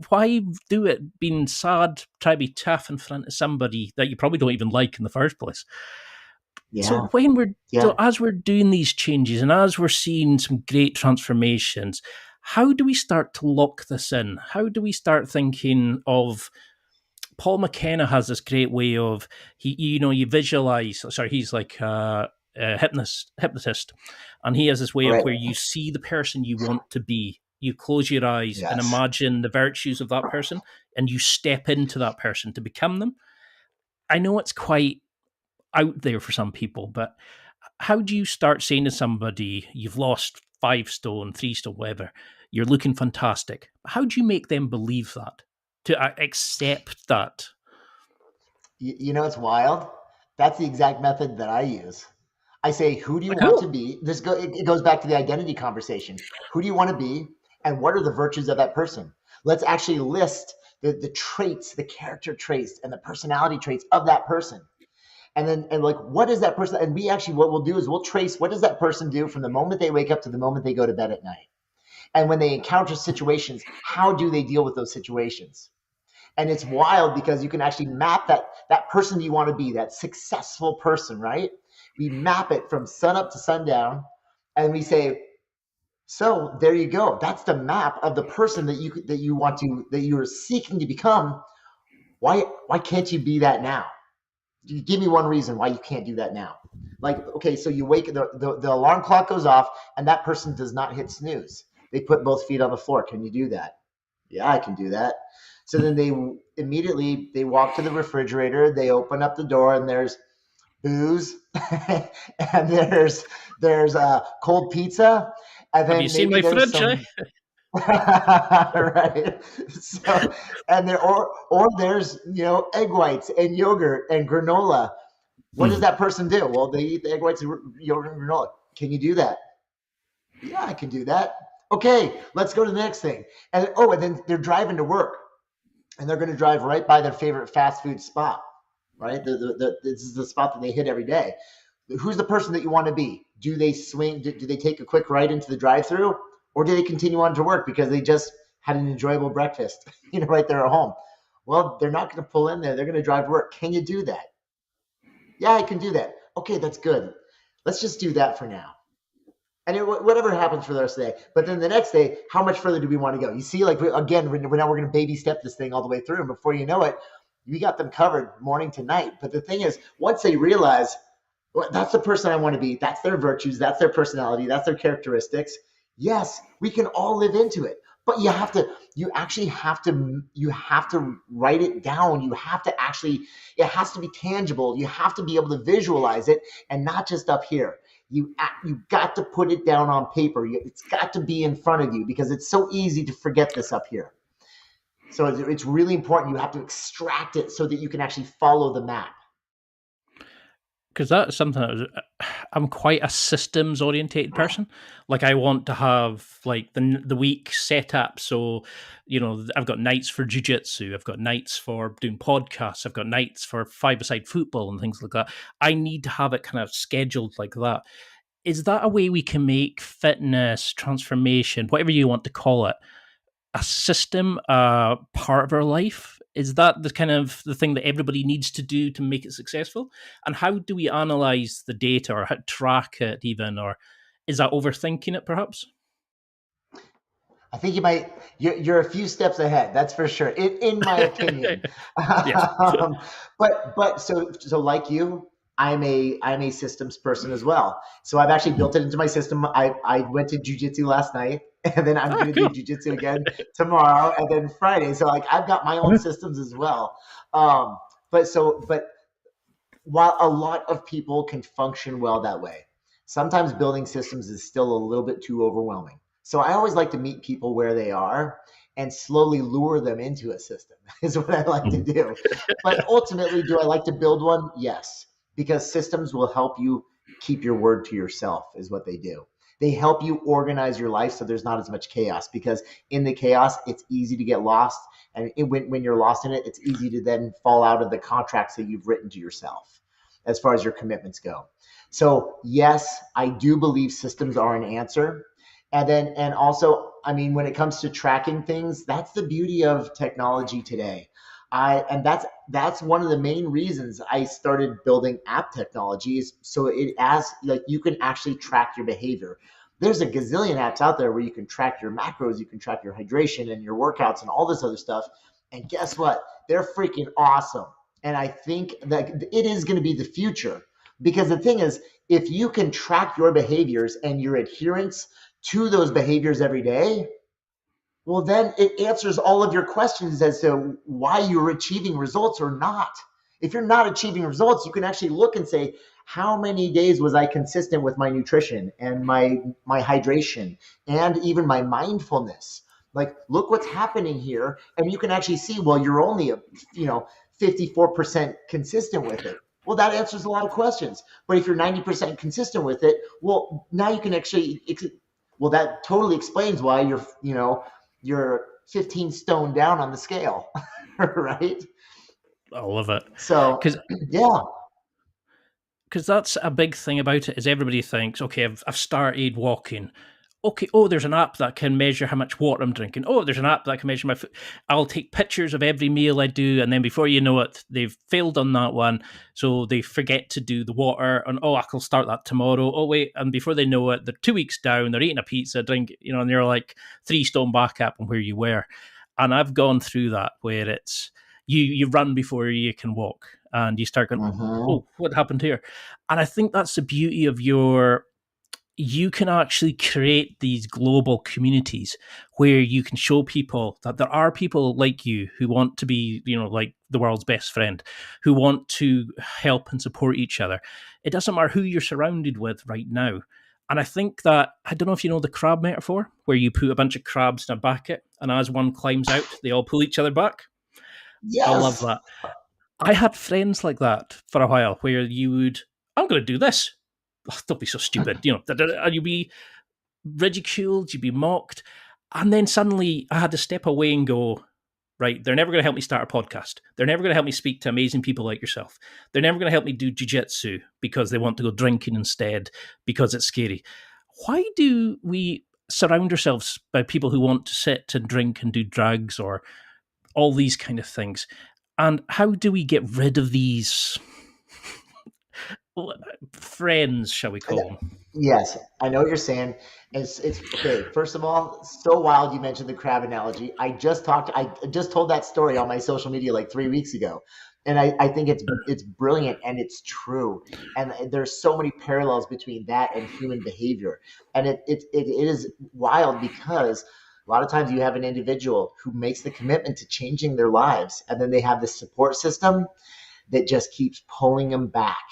Why do it being sad, try to be tough in front of somebody that you probably don't even like in the first place? Yeah. So as we're doing these changes, and as we're seeing some great transformations, how do we start to lock this in? How do we start thinking of, Paul McKenna has this great way of, you visualize, he's like a hypnotist, and he has this way of where you see the person you want to be. You close your eyes and imagine the virtues of that person, and you step into that person to become them. I know it's quite out there for some people, but how do you start saying to somebody, you've lost 5 stone, 3 stone, whatever, you're looking fantastic? How do you make them believe that, to accept that? It's wild. That's the exact method that I use. I say, who do you want to be? It goes back to the identity conversation. Who do you want to be, and what are the virtues of that person? Let's actually list the traits, the character traits, and the personality traits of that person. And what is that person? And what we'll do is we'll trace, what does that person do from the moment they wake up to the moment they go to bed at night? And when they encounter situations, how do they deal with those situations? And it's wild, because you can actually map that person you want to be, that successful person, right? We map it from sun up to sundown, and we say, so there you go. That's the map of the person that you are seeking to become. Why can't you be that now? Give me one reason why you can't do that now. Like, okay, so you wake, the alarm clock goes off, and that person does not hit snooze. They put both feet on the floor. Can you do that? Yeah, I can do that. So then they immediately walk to the refrigerator. They open up the door, and there's booze, and there's cold pizza. And then have you seen my fridge? Right. So, and there or there's egg whites and yogurt and granola. What does Hmm. that person do? Well, they eat the egg whites and yogurt and granola. Can you do that? Yeah, I can do that. Okay, let's go to the next thing. And then they're driving to work, and they're going to drive right by their favorite fast food spot. Right, this is the spot that they hit every day. Who's the person that you want to be? Do they swing? Do they take a quick right into the drive-through, or do they continue on to work because they just had an enjoyable breakfast, right there at home? Well, they're not going to pull in there. They're going to drive to work. Can you do that? Yeah, I can do that. Okay, that's good. Let's just do that for now. And whatever happens for the rest of the day. But then the next day, how much further do we want to go? You see, like, again, now we're going to baby step this thing all the way through. And before you know it, we got them covered morning to night. But the thing is, once they realize, well, that's the person I want to be, that's their virtues, that's their personality, that's their characteristics, yes, we can all live into it. But you have to write it down. You have to actually, it has to be tangible. You have to be able to visualize it, and not just up here. You got to put it down on paper. It's got to be in front of you, because it's so easy to forget this up here. So it's really important. You have to extract it so that you can actually follow the map. Because that's something I'm quite a systems orientated person. Like, I want to have like the week set up. So, I've got nights for jiu-jitsu, I've got nights for doing podcasts, I've got nights for five-a-side football and things like that. I need to have it kind of scheduled like that. Is that a way we can make fitness, transformation, whatever you want to call it, a system, part of our life? Is that the kind of the thing that everybody needs to do to make it successful? And how do we analyze the data, or how track it even? Or is that overthinking it perhaps? I think you're a few steps ahead. That's for sure, in my opinion. Yes. But so like you, I'm a systems person as well. So I've actually built it into my system. I went to jujitsu last night, and then I'm going to Cool. do jujitsu again tomorrow, and then Friday. So like I've got my own systems as well. But while a lot of people can function well that way, sometimes building systems is still a little bit too overwhelming. So I always like to meet people where they are and slowly lure them into a system, is what I like to do. But ultimately, do I like to build one? Yes, because systems will help you keep your word to yourself, is what they do. They help you organize your life so there's not as much chaos, because in the chaos, it's easy to get lost. And when you're lost in it, it's easy to then fall out of the contracts that you've written to yourself as far as your commitments go. So yes, I do believe systems are an answer. And also, I mean, when it comes to tracking things, that's the beauty of technology today. And that's one of the main reasons I started building app technologies. So you can actually track your behavior. There's a gazillion apps out there where you can track your macros, you can track your hydration and your workouts and all this other stuff. And guess what? They're freaking awesome. And I think that it is going to be the future, because the thing is, if you can track your behaviors and your adherence to those behaviors every day, well, then it answers all of your questions as to why you're achieving results or not. If you're not achieving results, you can actually look and say, how many days was I consistent with my nutrition and my hydration and even my mindfulness? Like, look what's happening here. And you can actually see, well, you're only 54% consistent with it. Well, that answers a lot of questions. But if you're 90% consistent with it, well, now you can actually, well, that totally explains why you're 15 stone down on the scale, right? I love it. So, yeah. Because that's a big thing about it, is everybody thinks, okay, I've started walking. Okay, oh, there's an app that can measure how much water I'm drinking. Oh, there's an app that can measure my food. I'll take pictures of every meal I do, and then before you know it, they've failed on that one, so they forget to do the water, and I can start that tomorrow. Oh, wait, and before they know it, they're 2 weeks down, they're eating a pizza, and they're like 3 stone back up on where you were. And I've gone through that, where it's, you run before you can walk, and you start going, oh, what happened here? And I think that's the beauty of you can actually create these global communities where you can show people that there are people like you who want to be, like the world's best friend, who want to help and support each other. It doesn't matter who you're surrounded with right now. And I think that, I don't know if you know the crab metaphor, where you put a bunch of crabs in a bucket, and as one climbs out, they all pull each other back. I love Yes. that. I had friends like that for a while, where you would, I'm going to do this. Oh, don't be so stupid. And you'd be ridiculed, you'd be mocked. And then suddenly I had to step away and go, right, they're never going to help me start a podcast. They're never going to help me speak to amazing people like yourself. They're never going to help me do jiu-jitsu because they want to go drinking instead because it's scary. Why do we surround ourselves by people who want to sit and drink and do drugs or all these kind of things? And how do we get rid of these friends, shall we call them? Yes, I know what you're saying. It's okay. First of all, so wild you mentioned the crab analogy. I just told that story on my social media like 3 weeks ago. And I think it's brilliant and it's true. And there's so many parallels between that and human behavior. And it is wild because a lot of times you have an individual who makes the commitment to changing their lives, and then they have this support system that just keeps pulling them back,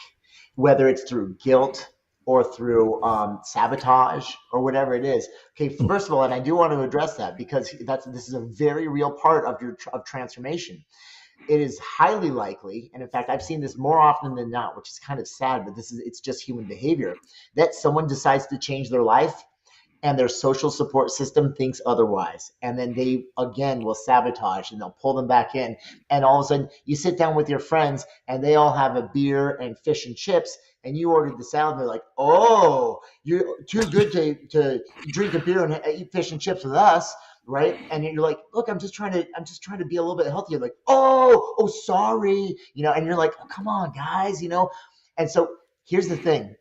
whether it's through guilt or through sabotage or whatever it is. Okay, first of all, and I do want to address that because this is a very real part of transformation. It is highly likely, and in fact, I've seen this more often than not, which is kind of sad, but it's just human behavior, that someone decides to change their life and their social support system thinks otherwise. And then they, again, will sabotage and they'll pull them back in. And all of a sudden, you sit down with your friends and they all have a beer and fish and chips, and you ordered the salad, and they're like, oh, you're too good to drink a beer and eat fish and chips with us. Right. And you're like, look, I'm just trying to be a little bit healthier. Like, oh, sorry. And you're like, oh, come on, guys, And so here's the thing.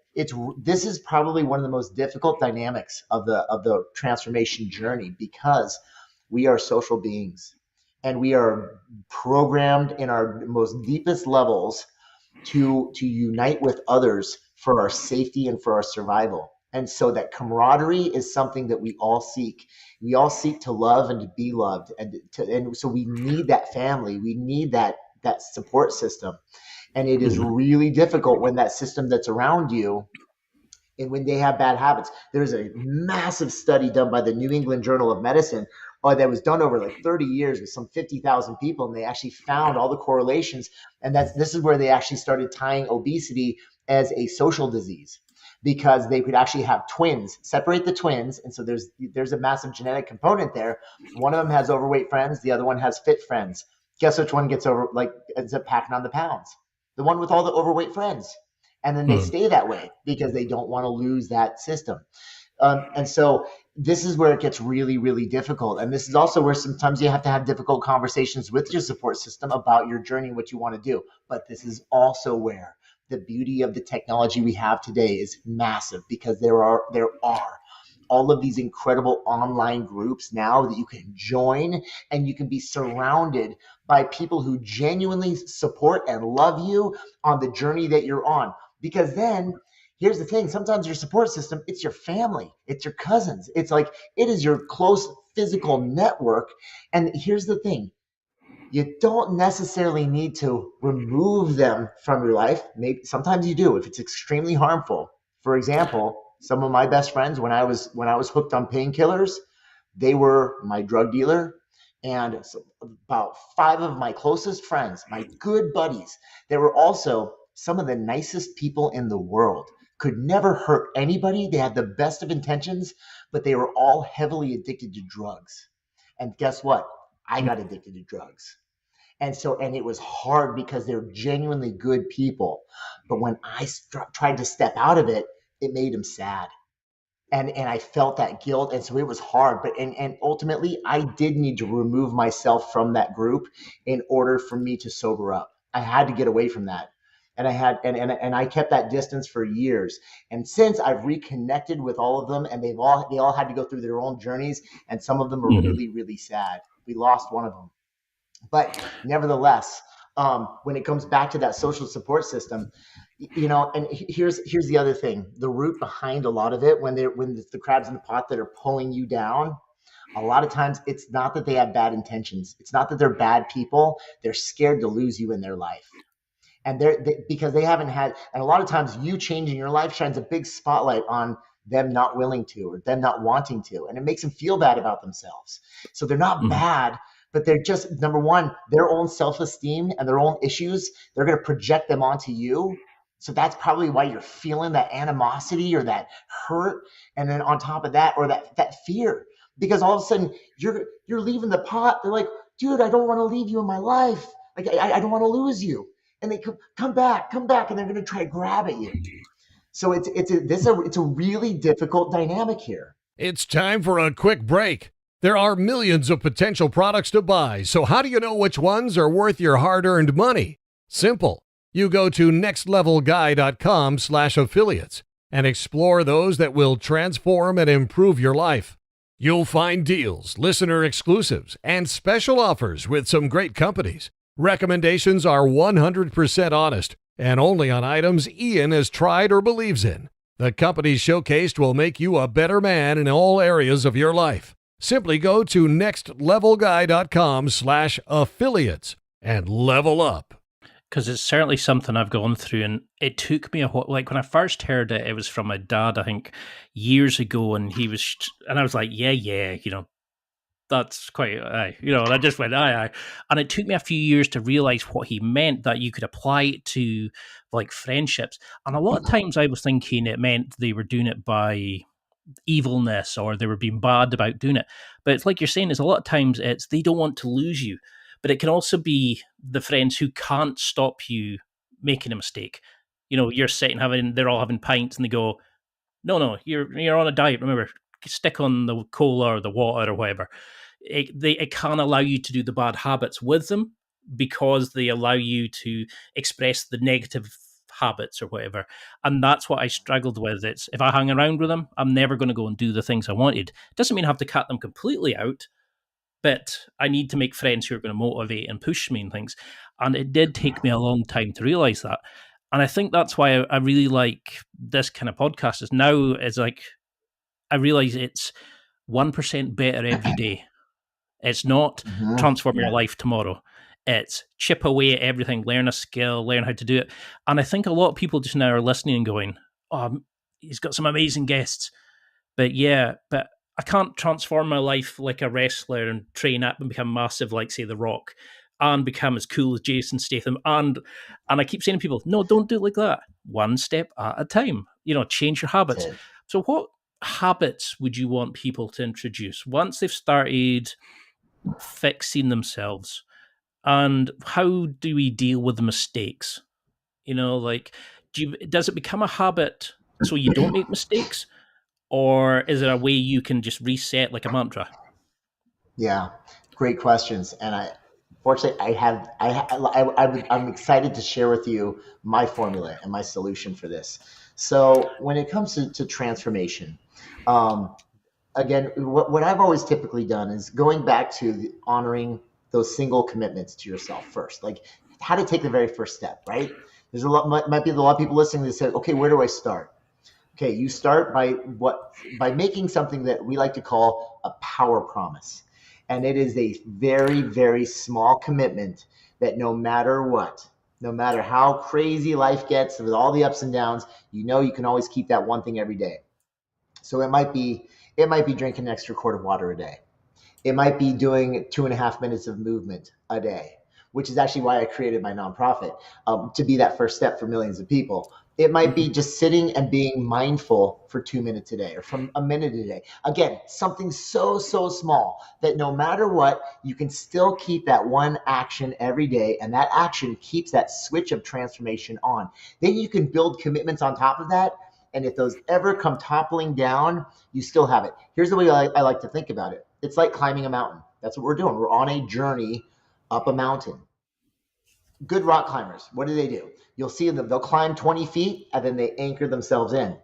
This is probably one of the most difficult dynamics of the transformation journey, because we are social beings and we are programmed in our most deepest levels to unite with others for our safety and for our survival. And so that camaraderie is something that we all seek. We all seek to love and to be loved, and so we need that family. We need that support system. And it is really difficult when that system that's around you, and when they have bad habits. There's a massive study done by the New England Journal of Medicine that was done over like 30 years with some 50,000 people, and they actually found all the correlations. And this is where they actually started tying obesity as a social disease, because they could actually have twins, separate the twins. And so there's a massive genetic component there. One of them has overweight friends, the other one has fit friends. Guess which one ends up packing on the pounds? The one with all the overweight friends. And then they stay that way because they don't want to lose that system. And so this is where it gets really, really difficult. And this is also where sometimes you have to have difficult conversations with your support system about your journey, what you want to do. But this is also where the beauty of the technology we have today is massive, because there are all of these incredible online groups now that you can join, and you can be surrounded by people who genuinely support and love you on the journey that you're on. Because then, here's the thing, sometimes your support system, it's your family, it's your cousins, it is your close physical network. And here's the thing, you don't necessarily need to remove them from your life. Maybe sometimes you do if it's extremely harmful. For example, some of my best friends, when I was hooked on painkillers, they were my drug dealer, and so about 5 of my closest friends, my good buddies, they were also some of the nicest people in the world. Could never hurt anybody. They had the best of intentions, but they were all heavily addicted to drugs. And guess what? I got addicted to drugs. And it was hard because they're genuinely good people. But when I tried to step out of it, it made them sad. And I felt that guilt. And so it was hard. But and ultimately, I did need to remove myself from that group in order for me to sober up. I had to get away from that. And I kept that distance for years. And since I've reconnected with all of them, and they all had to go through their own journeys, and some of them are really, really sad. We lost one of them. But nevertheless, when it comes back to that social support system, and here's the other thing, the root behind a lot of it, when it's the crabs in the pot that are pulling you down, a lot of times it's not that they have bad intentions. It's not that they're bad people. They're scared to lose you in their life. And because they haven't had, and a lot of times you changing your life shines a big spotlight on them not willing to or them not wanting to. And it makes them feel bad about themselves. So they're not bad, but they're just, number one, their own self-esteem and their own issues, they're going to project them onto you. So that's probably why you're feeling that animosity or that hurt. And then on top of that, or that fear, because all of a sudden you're leaving the pot. They're like, dude, I don't want to leave you in my life. Like, I don't want to lose you. And they come back, and they're going to try to grab at you. So it's a really difficult dynamic here. It's time for a quick break. There are millions of potential products to buy, so how do you know which ones are worth your hard-earned money? Simple. You go to nextlevelguy.com/affiliates and explore those that will transform and improve your life. You'll find deals, listener exclusives, and special offers with some great companies. Recommendations are 100% honest and only on items Ian has tried or believes in. The companies showcased will make you a better man in all areas of your life. Simply go to nextlevelguy.com/affiliates and level up. Because it's certainly something I've gone through, and it took me a while. Like when I first heard it, it was from my dad, I think, years ago, and I was like, yeah, that's quite, and I just went, aye. And it took me a few years to realize what he meant, that you could apply it to like friendships. And a lot of times I was thinking it meant they were doing it by evilness or they were being bad about doing it. But it's like you're saying, is a lot of times it's they don't want to lose you. But it can also be the friends who can't stop you making a mistake. You're sitting they're all having pints and they go, no, you're on a diet. Remember, stick on the cola or the water or whatever. It can't allow you to do the bad habits with them because they allow you to express the negative habits or whatever. And that's what I struggled with. It's if I hang around with them, I'm never going to go and do the things I wanted. Doesn't mean I have to cut them completely out. But I need to make friends who are going to motivate and push me and things. And it did take me a long time to realize that. And I think that's why I really like this kind of podcast is now is like, I realize it's 1% better every day. It's not transform your life tomorrow. It's chip away at everything, learn a skill, learn how to do it. And I think a lot of people just now are listening and going, oh, he's got some amazing guests. But I can't transform my life like a wrestler and train up and become massive like, say, The Rock and become as cool as Jason Statham. And I keep saying to people, no, don't do it like that. One step at a time. Change your habits. Okay. So what habits would you want people to introduce once they've started fixing themselves? And how do we deal with the mistakes? Does it become a habit so you don't make mistakes? Or is there a way you can just reset like a mantra? Yeah, great questions. And I'm excited to share with you my formula and my solution for this. So when it comes to transformation, again, what I've always typically done is going back to honoring those single commitments to yourself first, like how to take the very first step, right? Might be a lot of people listening that say, okay, where do I start? Okay, you start by making something that we like to call a power promise. And it is a very, very small commitment that no matter what, no matter how crazy life gets with all the ups and downs, you can always keep that one thing every day. So it might be drinking an extra quart of water a day. It might be doing 2.5 minutes of movement a day, which is actually why I created my nonprofit, to be that first step for millions of people. It might be just sitting and being mindful for 2 minutes a day or from a minute a day. Again, something so small that no matter what, you can still keep that one action every day, and that action keeps that switch of transformation on. Then you can build commitments on top of that, and if those ever come toppling down, you still have it. Here's the way I like to think about it. It's like climbing a mountain. That's what we're doing. We're on a journey up a mountain. Good rock climbers, what do? You'll see them, they'll climb 20 feet and then they anchor themselves in,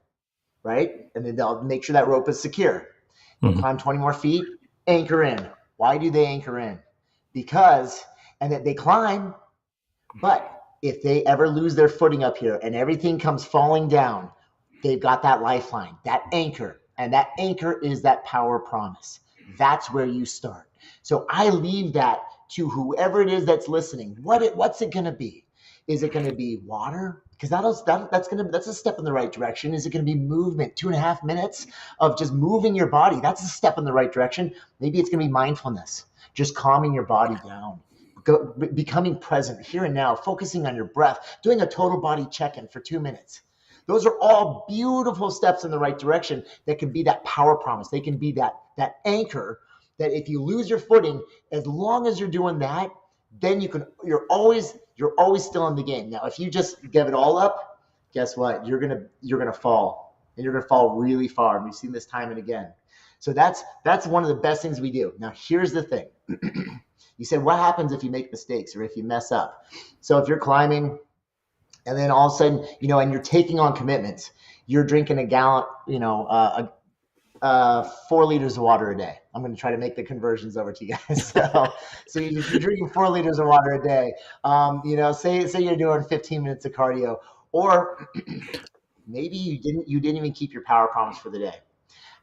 right? And then they'll make sure that rope is secure. They'll climb 20 more feet, anchor in. Why do they anchor in? And that they climb, but if they ever lose their footing up here and everything comes falling down, they've got that lifeline, that anchor, and that anchor is that power promise. That's where you start. So I leave that to whoever it is that's listening. What's it going to be? Is it going to be water? Because that's a step in the right direction. Is it going to be movement? 2.5 minutes of just moving your body. That's a step in the right direction. Maybe it's going to be mindfulness, just calming your body down, becoming present here and now, focusing on your breath, doing a total body check-in for 2 minutes. Those are all beautiful steps in the right direction that can be that power promise. They can be that anchor that if you lose your footing, as long as you're doing that, then you're always still in the game. Now, if you just give it all up, guess what? You're gonna fall, and you're gonna fall really far. And we've seen this time and again. So that's one of the best things we do. Now, here's the thing. You said, what happens if you make mistakes or if you mess up? So if you're climbing and then all of a sudden, and you're taking on commitments, you're drinking a gallon, 4 liters of water a day. I'm going to try to make the conversions over to you guys. So you're drinking 4 liters of water a day. Say you're doing 15 minutes of cardio, or maybe you didn't even keep your power promise for the day.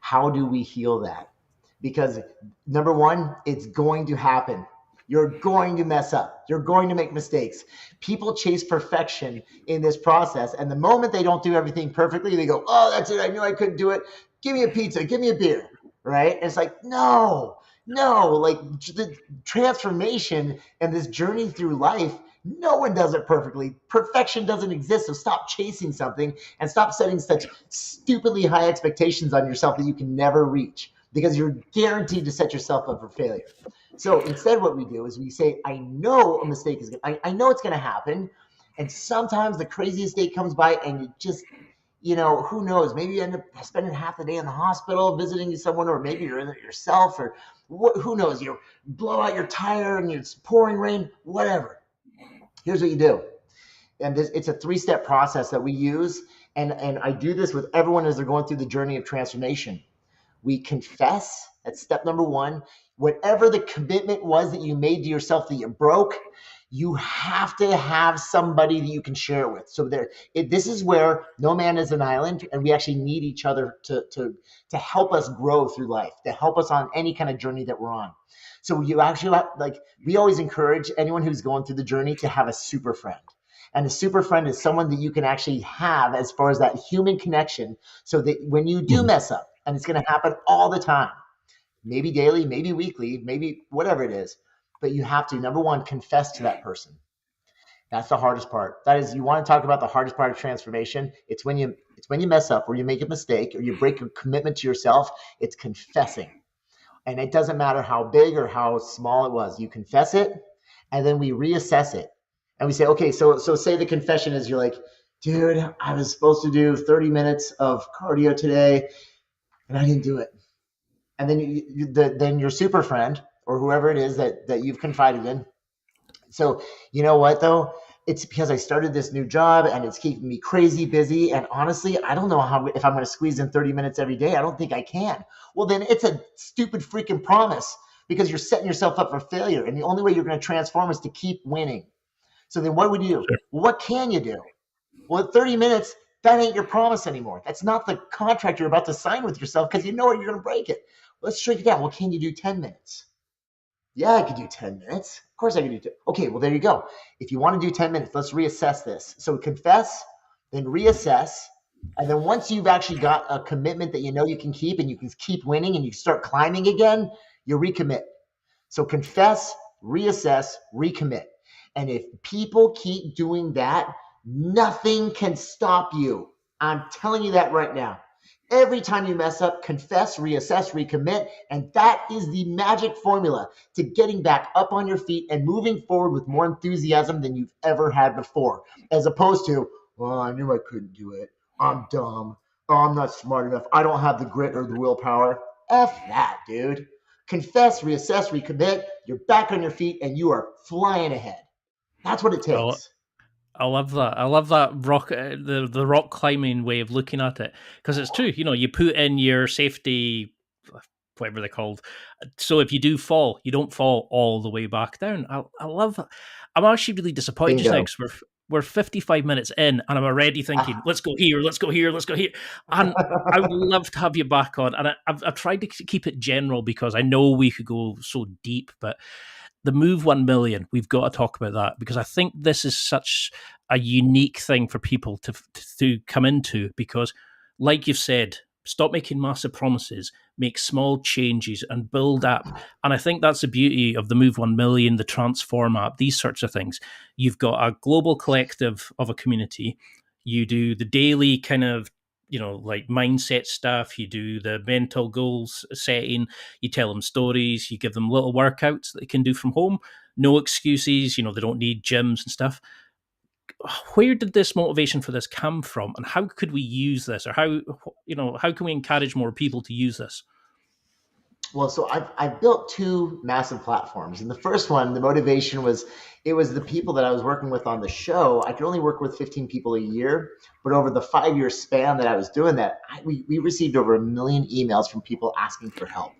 How do we heal that? Because number one, it's going to happen. You're going to mess up. You're going to make mistakes. People chase perfection in this process. And the moment they don't do everything perfectly, they go, oh, that's it. I knew I couldn't do it. Give me a pizza. Give me a beer. Right? And it's like, no. Like the transformation and this journey through life, no one does it perfectly. Perfection doesn't exist. So stop chasing something and stop setting such stupidly high expectations on yourself that you can never reach, because you're guaranteed to set yourself up for failure. So instead what we do is we say, I know a mistake is I know it's going to happen. And sometimes the craziest day comes by and you just, who knows, maybe you end up spending half the day in the hospital visiting someone, or maybe you're in it yourself, or who knows, you blow out your tire and it's pouring rain, whatever. Here's what you do. And it's a 3-step process that we use. And I do this with everyone as they're going through the journey of transformation. We confess. That's step number 1. Whatever the commitment was that you made to yourself that you broke, you have to have somebody that you can share it with. So this is where no man is an island, and we actually need each other to help us grow through life, to help us on any kind of journey that we're on. So you actually, we always encourage anyone who's going through the journey to have a super friend. And a super friend is someone that you can actually have as far as that human connection, so that when you do mess up, and it's going to happen all the time, maybe daily, maybe weekly, maybe whatever it is, but you have to, number 1, confess to that person. That's the hardest part. That is, you want to talk about the hardest part of transformation. It's when you mess up, or you make a mistake, or you break a commitment to yourself. It's confessing. And it doesn't matter how big or how small it was. You confess it, and then we reassess it. And we say, okay, so say the confession is, you're like, dude, I was supposed to do 30 minutes of cardio today, and I didn't do it. And then then your super friend, or whoever it is that you've confided in. So you know what, though? It's because I started this new job and it's keeping me crazy busy. And honestly, I don't know if I'm going to squeeze in 30 minutes every day. I don't think I can. Well, then it's a stupid freaking promise, because you're setting yourself up for failure. And the only way you're going to transform is to keep winning. So then what would you do? Sure. Well, what can you do? Well, at 30 minutes, that ain't your promise anymore. That's not the contract you're about to sign with yourself, because you know you're going to break it. Let's shrink it down. Well, can you do 10 minutes? Yeah, I could do 10 minutes. Of course I could do 10. Okay, well, there you go. If you want to do 10 minutes, let's reassess this. So confess, then reassess. And then once you've actually got a commitment that you know you can keep, and you can keep winning, and you start climbing again, you recommit. So confess, reassess, recommit. And if people keep doing that, nothing can stop you. I'm telling you that right now. Every time you mess up, confess, reassess, recommit, and that is the magic formula to getting back up on your feet and moving forward with more enthusiasm than you've ever had before, as opposed to, well, I knew I couldn't do it. I'm dumb. Oh, I'm not smart enough. I don't have the grit or the willpower. F that, dude. Confess, reassess, recommit. You're back on your feet, and you are flying ahead. That's what it takes. I love that. I love that rock, the rock climbing way of looking at it, because it's true. You put in your safety, whatever they're called. So if you do fall, you don't fall all the way back down. I love that. I'm actually really disappointed just now, because we're 55 minutes in, and I'm already thinking, let's go here, let's go here, let's go here. And I would love to have you back on. And I've tried to keep it general, because I know we could go so deep, but the Move 1 Million, we've got to talk about that, because I think this is such a unique thing for people to come into, because, like you've said, stop making massive promises, make small changes, and build up. And I think that's the beauty of the Move 1 Million, the Transform app, these sorts of things. You've got a global collective of a community. You do the daily kind of, like mindset stuff. You do the mental goals setting. You tell them stories. You give them little workouts that they can do from home. No excuses. They don't need gyms and stuff. Where did this motivation for this come from, and how could we use this, or how can we encourage more people to use this? Well, so I've built two massive platforms. And the first one, the motivation was, it was the people that I was working with on the show. I could only work with 15 people a year, but over the 5-year span that I was doing that, we received over 1 million emails from people asking for help.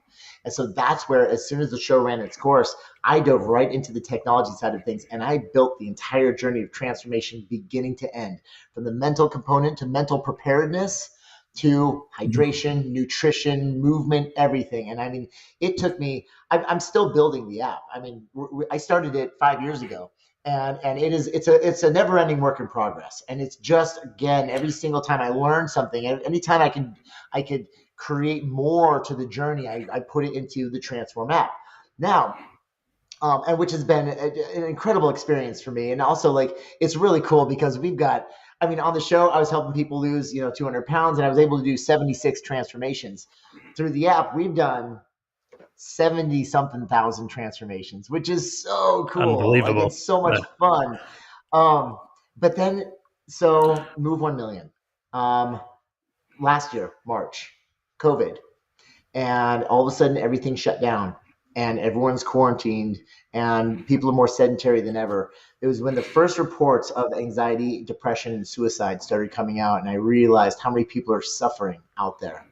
And so that's where, as soon as the show ran its course, I dove right into the technology side of things, and I built the entire journey of transformation beginning to end, from the mental component to mental preparedness to hydration, nutrition, movement, everything. And I mean, it took me, I'm still building the app. I mean, I started it 5 years ago, and it's a never ending work in progress. And it's just, again, every single time I learn something, anytime I could create more to the journey, I put it into the Transform app. Now, and which has been an incredible experience for me. And also, like, it's really cool because we've got, I mean, on the show, I was helping people lose, 200 pounds, and I was able to do 76 transformations. Through the app, we've done 70-something thousand transformations, which is so cool. Unbelievable. Like, it's so much fun. But then, so Move 1 Million. Last year, March, COVID. And all of a sudden, everything shut down. And everyone's quarantined, and people are more sedentary than ever. It was when the first reports of anxiety, depression, and suicide started coming out, and I realized how many people are suffering out there.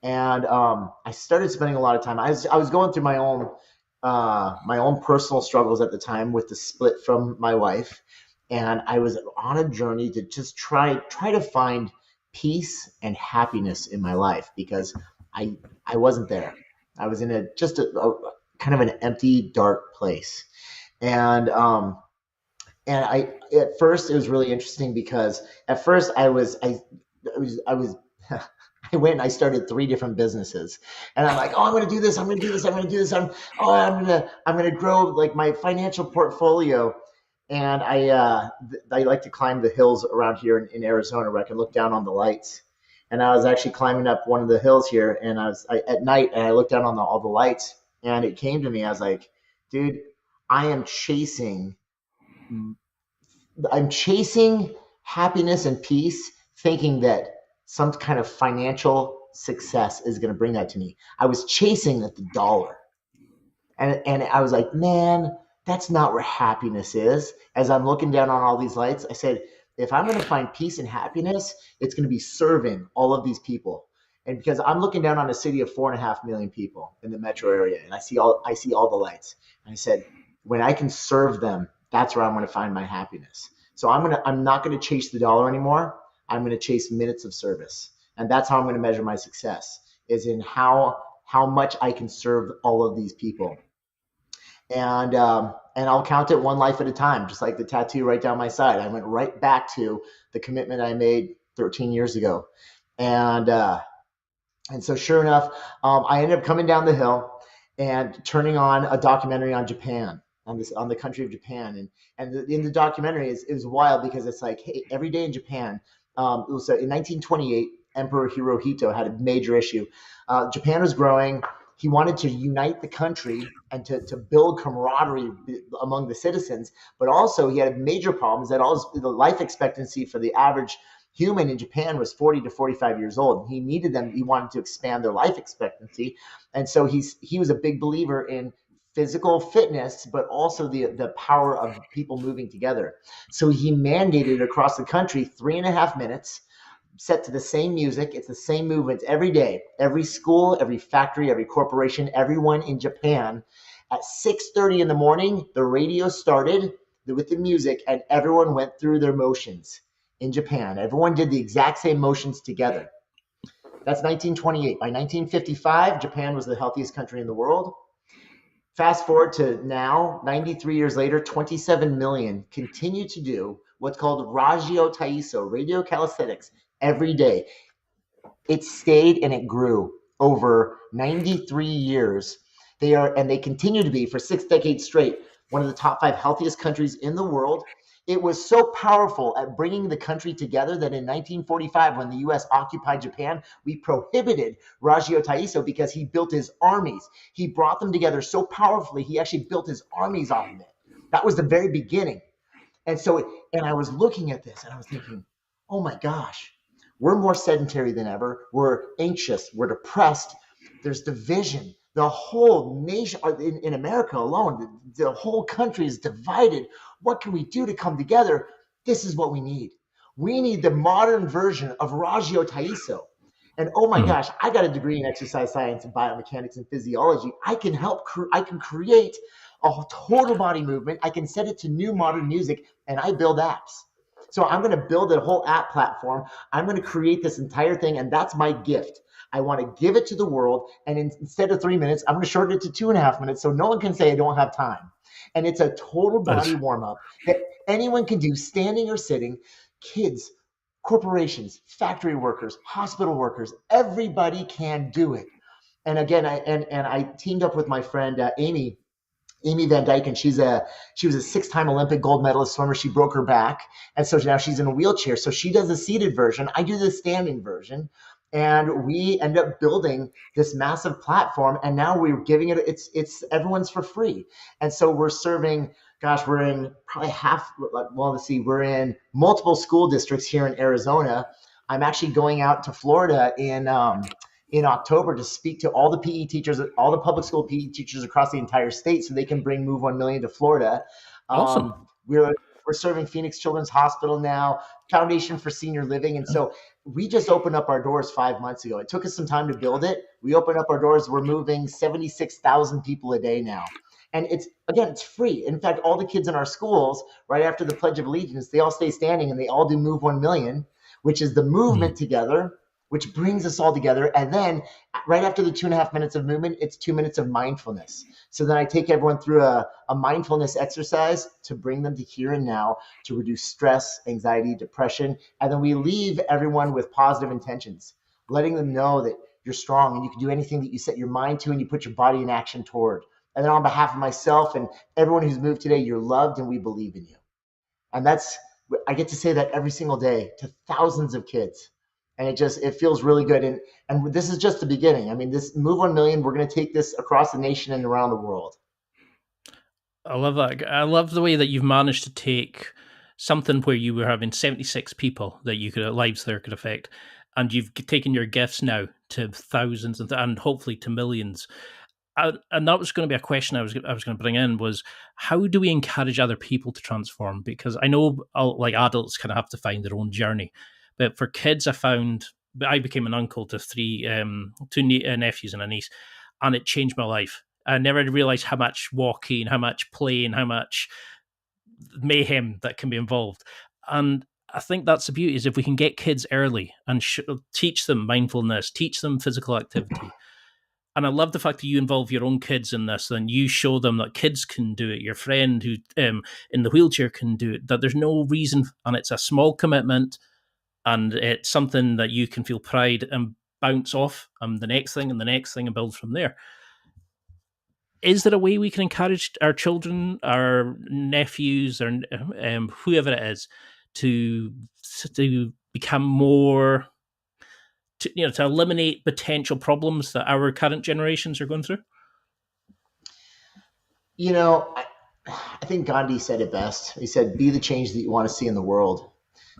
And I started spending a lot of time. I was going through my own personal struggles at the time with the split from my wife, and I was on a journey to just try to find peace and happiness in my life, because I wasn't there. I was in a kind of an empty, dark place. And I, at first, it was really interesting because at first I went and I started 3 different businesses, and I'm like, oh, I'm going to do this. I'm going to do this. I'm going to do this. I'm going to grow, like, my financial portfolio. And I like to climb the hills around here in Arizona, where I can look down on the lights. And I was actually climbing up one of the hills here, and at night, and I looked down on all the lights, and it came to me. I was like, dude, I am chasing happiness and peace, thinking that some kind of financial success is going to bring that to me. I was chasing the dollar. And I was like, man, that's not where happiness is. As I'm looking down on all these lights, I said, if I'm going to find peace and happiness, it's going to be serving all of these people. And because I'm looking down on a city of 4.5 million people in the metro area, and I see all the lights. And I said, when I can serve them, that's where I'm going to find my happiness. So I'm not going to chase the dollar anymore. I'm going to chase minutes of service. And that's how I'm going to measure my success, is in how much I can serve all of these people. And I'll count it one life at a time, just like the tattoo right down my side. I went right back to the commitment I made 13 years ago. And so sure enough, I ended up coming down the hill and turning on a documentary on Japan, on the country of Japan. And in the documentary, it was wild, because it's like, hey, every day in Japan, it was in 1928, Emperor Hirohito had a major issue. Japan was growing. He wanted to unite the country and to build camaraderie among the citizens, but also he had major problems that the life expectancy for the average human in Japan was 40 to 45 years old. He wanted to expand their life expectancy. And so he was a big believer in physical fitness, but also the power of people moving together. So he mandated across the country 3.5 minutes, set to the same music. It's the same movements every day, every school, every factory, every corporation, everyone in Japan. At 6:30 in the morning, the radio started with the music, and everyone went through their motions in Japan. Everyone did the exact same motions together. That's 1928. By 1955, Japan was the healthiest country in the world. Fast forward to now, 93 years later, 27 million continue to do what's called Raggio Taiso, radio calisthenics, every day. It stayed and it grew over 93 years. They continue to be for 6 decades straight, one of the top 5 healthiest countries in the world. It was so powerful at bringing the country together that in 1945, when the US occupied Japan, we prohibited Raggio Taiso because he built his armies. He brought them together so powerfully, he actually built his armies off of it. That was the very beginning. And I was looking at this and I was thinking, oh my gosh, we're more sedentary than ever. We're anxious. We're depressed. There's division. The whole nation, in America alone, the whole country is divided. What can we do to come together? This is what we need. We need the modern version of Raggio Taiso. And oh my gosh, I got a degree in exercise science and biomechanics and physiology. I can create a total body movement. I can set it to new modern music, and I build apps. So I'm going to build a whole app platform. I'm going to create this entire thing, and that's my gift. I want to give it to the world, and instead of 3 minutes, I'm going to shorten it to 2.5 minutes so no one can say I don't have time. And it's a total body warm-up that anyone can do, standing or sitting. Kids, corporations, factory workers, hospital workers, everybody can do it. And again, I teamed up with my friend Amy Van Dyke, and she was a 6-time Olympic gold medalist swimmer. She broke her back, and so now she's in a wheelchair. So she does a seated version. I do the standing version, and we end up building this massive platform. And now we're giving it. It's everyone's for free, and so we're serving. Gosh, we're in probably we're in multiple school districts here in Arizona. I'm actually going out to Florida in October to speak to all the PE teachers, all the public school PE teachers across the entire state, so they can bring Move 1 Million to Florida. Awesome. We're serving Phoenix Children's Hospital now, Foundation for Senior Living. And so we just opened up our doors 5 months ago. It took us some time to build it. We opened up our doors. We're moving 76,000 people a day now. And it's free. In fact, all the kids in our schools, right after the Pledge of Allegiance, they all stay standing and they all do Move 1 Million, which is the movement together, which brings us all together. And then right after the 2.5 minutes of movement, it's 2 minutes of mindfulness. So then I take everyone through a mindfulness exercise to bring them to here and now, to reduce stress, anxiety, depression. And then we leave everyone with positive intentions, letting them know that you're strong and you can do anything that you set your mind to and you put your body in action toward. And then on behalf of myself and everyone who's moved today, you're loved and we believe in you. And I get to say that every single day to thousands of kids. And it feels really good. And this is just the beginning. I mean, this Move 1 Million, we're going to take this across the nation and around the world. I love that. I love the way that you've managed to take something where you were having 76 people that lives there could affect, and you've taken your gifts now to thousands and hopefully to millions. And that was going to be a question I was going to bring in, was how do we encourage other people to transform? Because I know like adults kind of have to find their own journey. But for kids, I became an uncle to two nephews and a niece, and it changed my life. I never realized how much walking, how much playing, how much mayhem that can be involved. And I think that's the beauty, is if we can get kids early and teach them mindfulness, teach them physical activity. And I love the fact that you involve your own kids in this, and you show them that kids can do it. Your friend who in the wheelchair can do it, that there's no reason, and it's a small commitment. And it's something that you can feel pride and bounce off the next thing and the next thing and build from there. Is there a way we can encourage our children, our nephews, or whoever it is, to become more, to eliminate potential problems that our current generations are going through? I think Gandhi said it best. He said, "Be the change that you want to see in the world."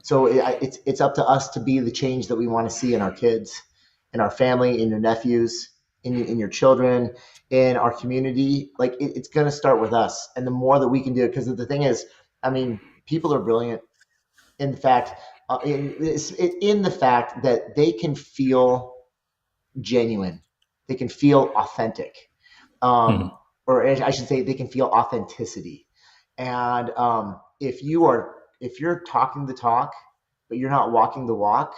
So it's up to us to be the change that we want to see in our kids, in our family, in your nephews, in your children, in our community. Like it's going to start with us. And the more that we can do it, because the thing is, I mean, people are brilliant. In fact, in the fact that they can feel genuine, they can feel authentic, or I should say, they can feel authenticity. And if you're talking the talk, but you're not walking the walk,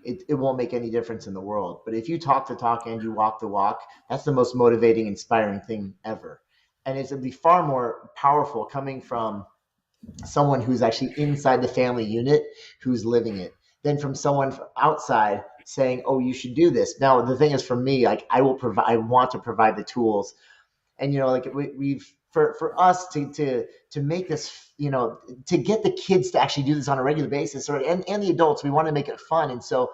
it won't make any difference in the world. But if you talk the talk and you walk the walk, that's the most motivating, inspiring thing ever. And it'll be far more powerful coming from someone who's actually inside the family unit who's living it, than from someone outside saying, oh, you should do this. Now, the thing is, for me, like, I want to provide the tools. And, like we've, for us to make this, to get the kids to actually do this on a regular basis, and the adults, we want to make it fun. And so,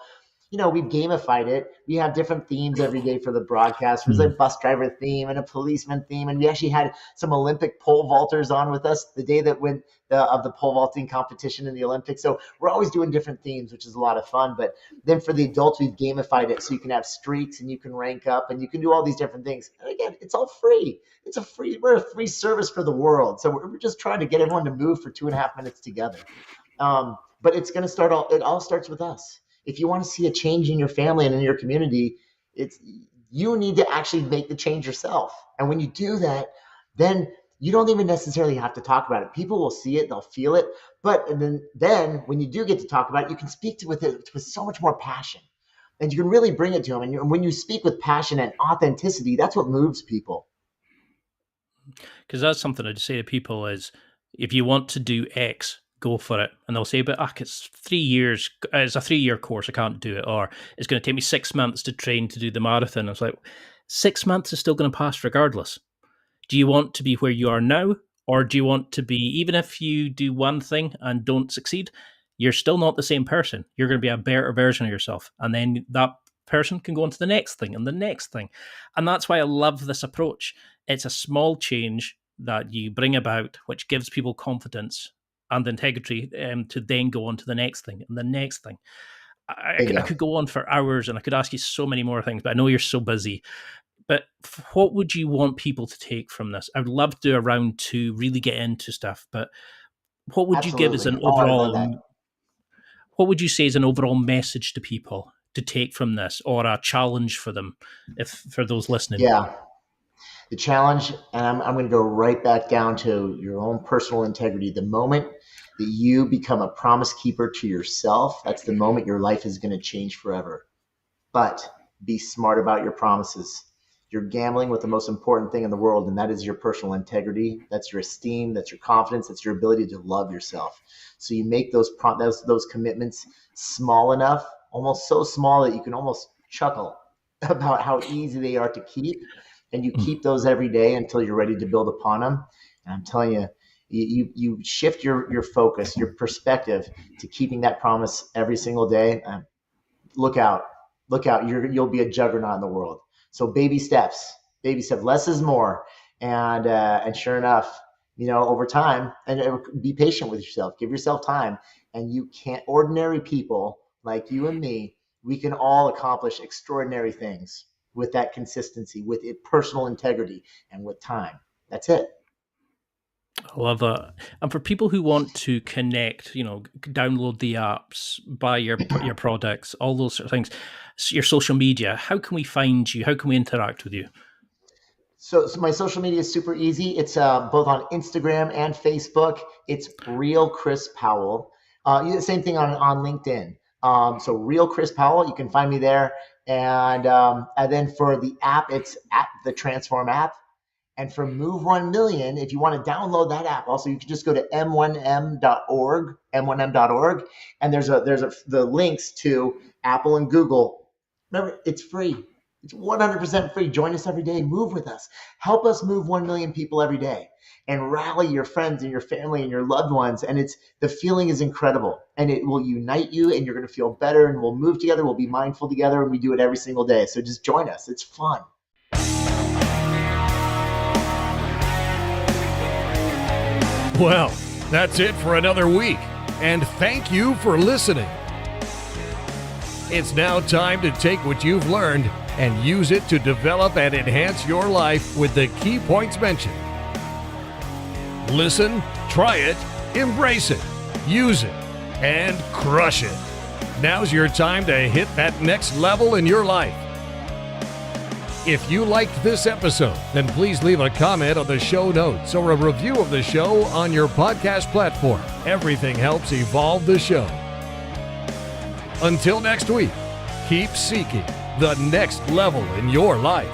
we've gamified it. We have different themes every day for the broadcast. There's a bus driver theme and a policeman theme. And we actually had some Olympic pole vaulters on with us the day that went of the pole vaulting competition in the Olympics. So we're always doing different themes, which is a lot of fun. But then for the adults, we've gamified it so you can have streaks and you can rank up and you can do all these different things. And again, it's all free. We're a free service for the world. So we're just trying to get everyone to move for 2.5 minutes together. But it's going to it all starts with us. If you want to see a change in your family and in your community, you need to actually make the change yourself. And when you do that, then you don't even necessarily have to talk about it. People will see it, they'll feel it. But then when you do get to talk about it, you can speak to it with so much more passion. And you can really bring it to them. And when you speak with passion and authenticity, that's what moves people. Because that's something I'd say to people is, if you want to do X, go for it. And they'll say, but it's 3 years, it's a 3-year course, I can't do it. Or it's going to take me 6 months to train to do the marathon. I was like, 6 months is still going to pass regardless. Do you want to be where you are now? Or do you want to be, even if you do one thing and don't succeed, you're still not the same person. You're going to be a better version of yourself. And then that person can go on to the next thing and the next thing. And that's why I love this approach. It's a small change that you bring about, which gives people confidence and integrity to then go on to the next thing and the next thing. I could go on for hours and I could ask you so many more things, but I know you're so busy. But what would you want people to take from this? I'd love to do a round 2, really get into stuff, but what would you give as an overall, what would you say is an overall message to people to take from this, or a challenge for them, for those listening? Yeah. The challenge, and I'm going to go right back down to your own personal integrity. The moment that you become a promise keeper to yourself, that's the moment your life is going to change forever. But be smart about your promises. You're gambling with the most important thing in the world, and that is your personal integrity. That's your esteem. That's your confidence. That's your ability to love yourself. So you make those commitments small enough, almost so small that you can almost chuckle about how easy they are to keep. And you keep those every day until you're ready to build upon them. And I'm telling you, you shift your focus, your perspective to keeping that promise every single day. Look out. You'll be a juggernaut in the world. So baby steps, less is more. And sure enough, over time, and be patient with yourself, give yourself time. And ordinary people like you and me, we can all accomplish extraordinary things with that consistency, with personal integrity, and with time. That's it. I love that. And for people who want to connect, download the apps, buy your products, all those sort of things, your social media, how can we find you? How can we interact with you? So my social media is super easy. It's both on Instagram and Facebook. It's Real Chris Powell. Same thing on LinkedIn. So Real Chris Powell, you can find me there. And then for the app, it's at the Transform app. And for Move 1 Million, if you want to download that app, also you can just go to m1m.org, and there's the links to Apple and Google. Remember, it's free. It's 100% free. Join us every day. Move with us. Help us move 1 million people every day, and rally your friends and your family and your loved ones. And the feeling is incredible, and it will unite you, and you're going to feel better, and we'll move together. We'll be mindful together, and we do it every single day. So just join us. It's fun. Well, that's it for another week, and thank you for listening. It's now time to take what you've learned and use it to develop and enhance your life with the key points mentioned. Listen, try it, embrace it, use it, and crush it. Now's your time to hit that next level in your life. If you liked this episode, then please leave a comment on the show notes or a review of the show on your podcast platform. Everything helps evolve the show. Until next week, keep seeking the next level in your life.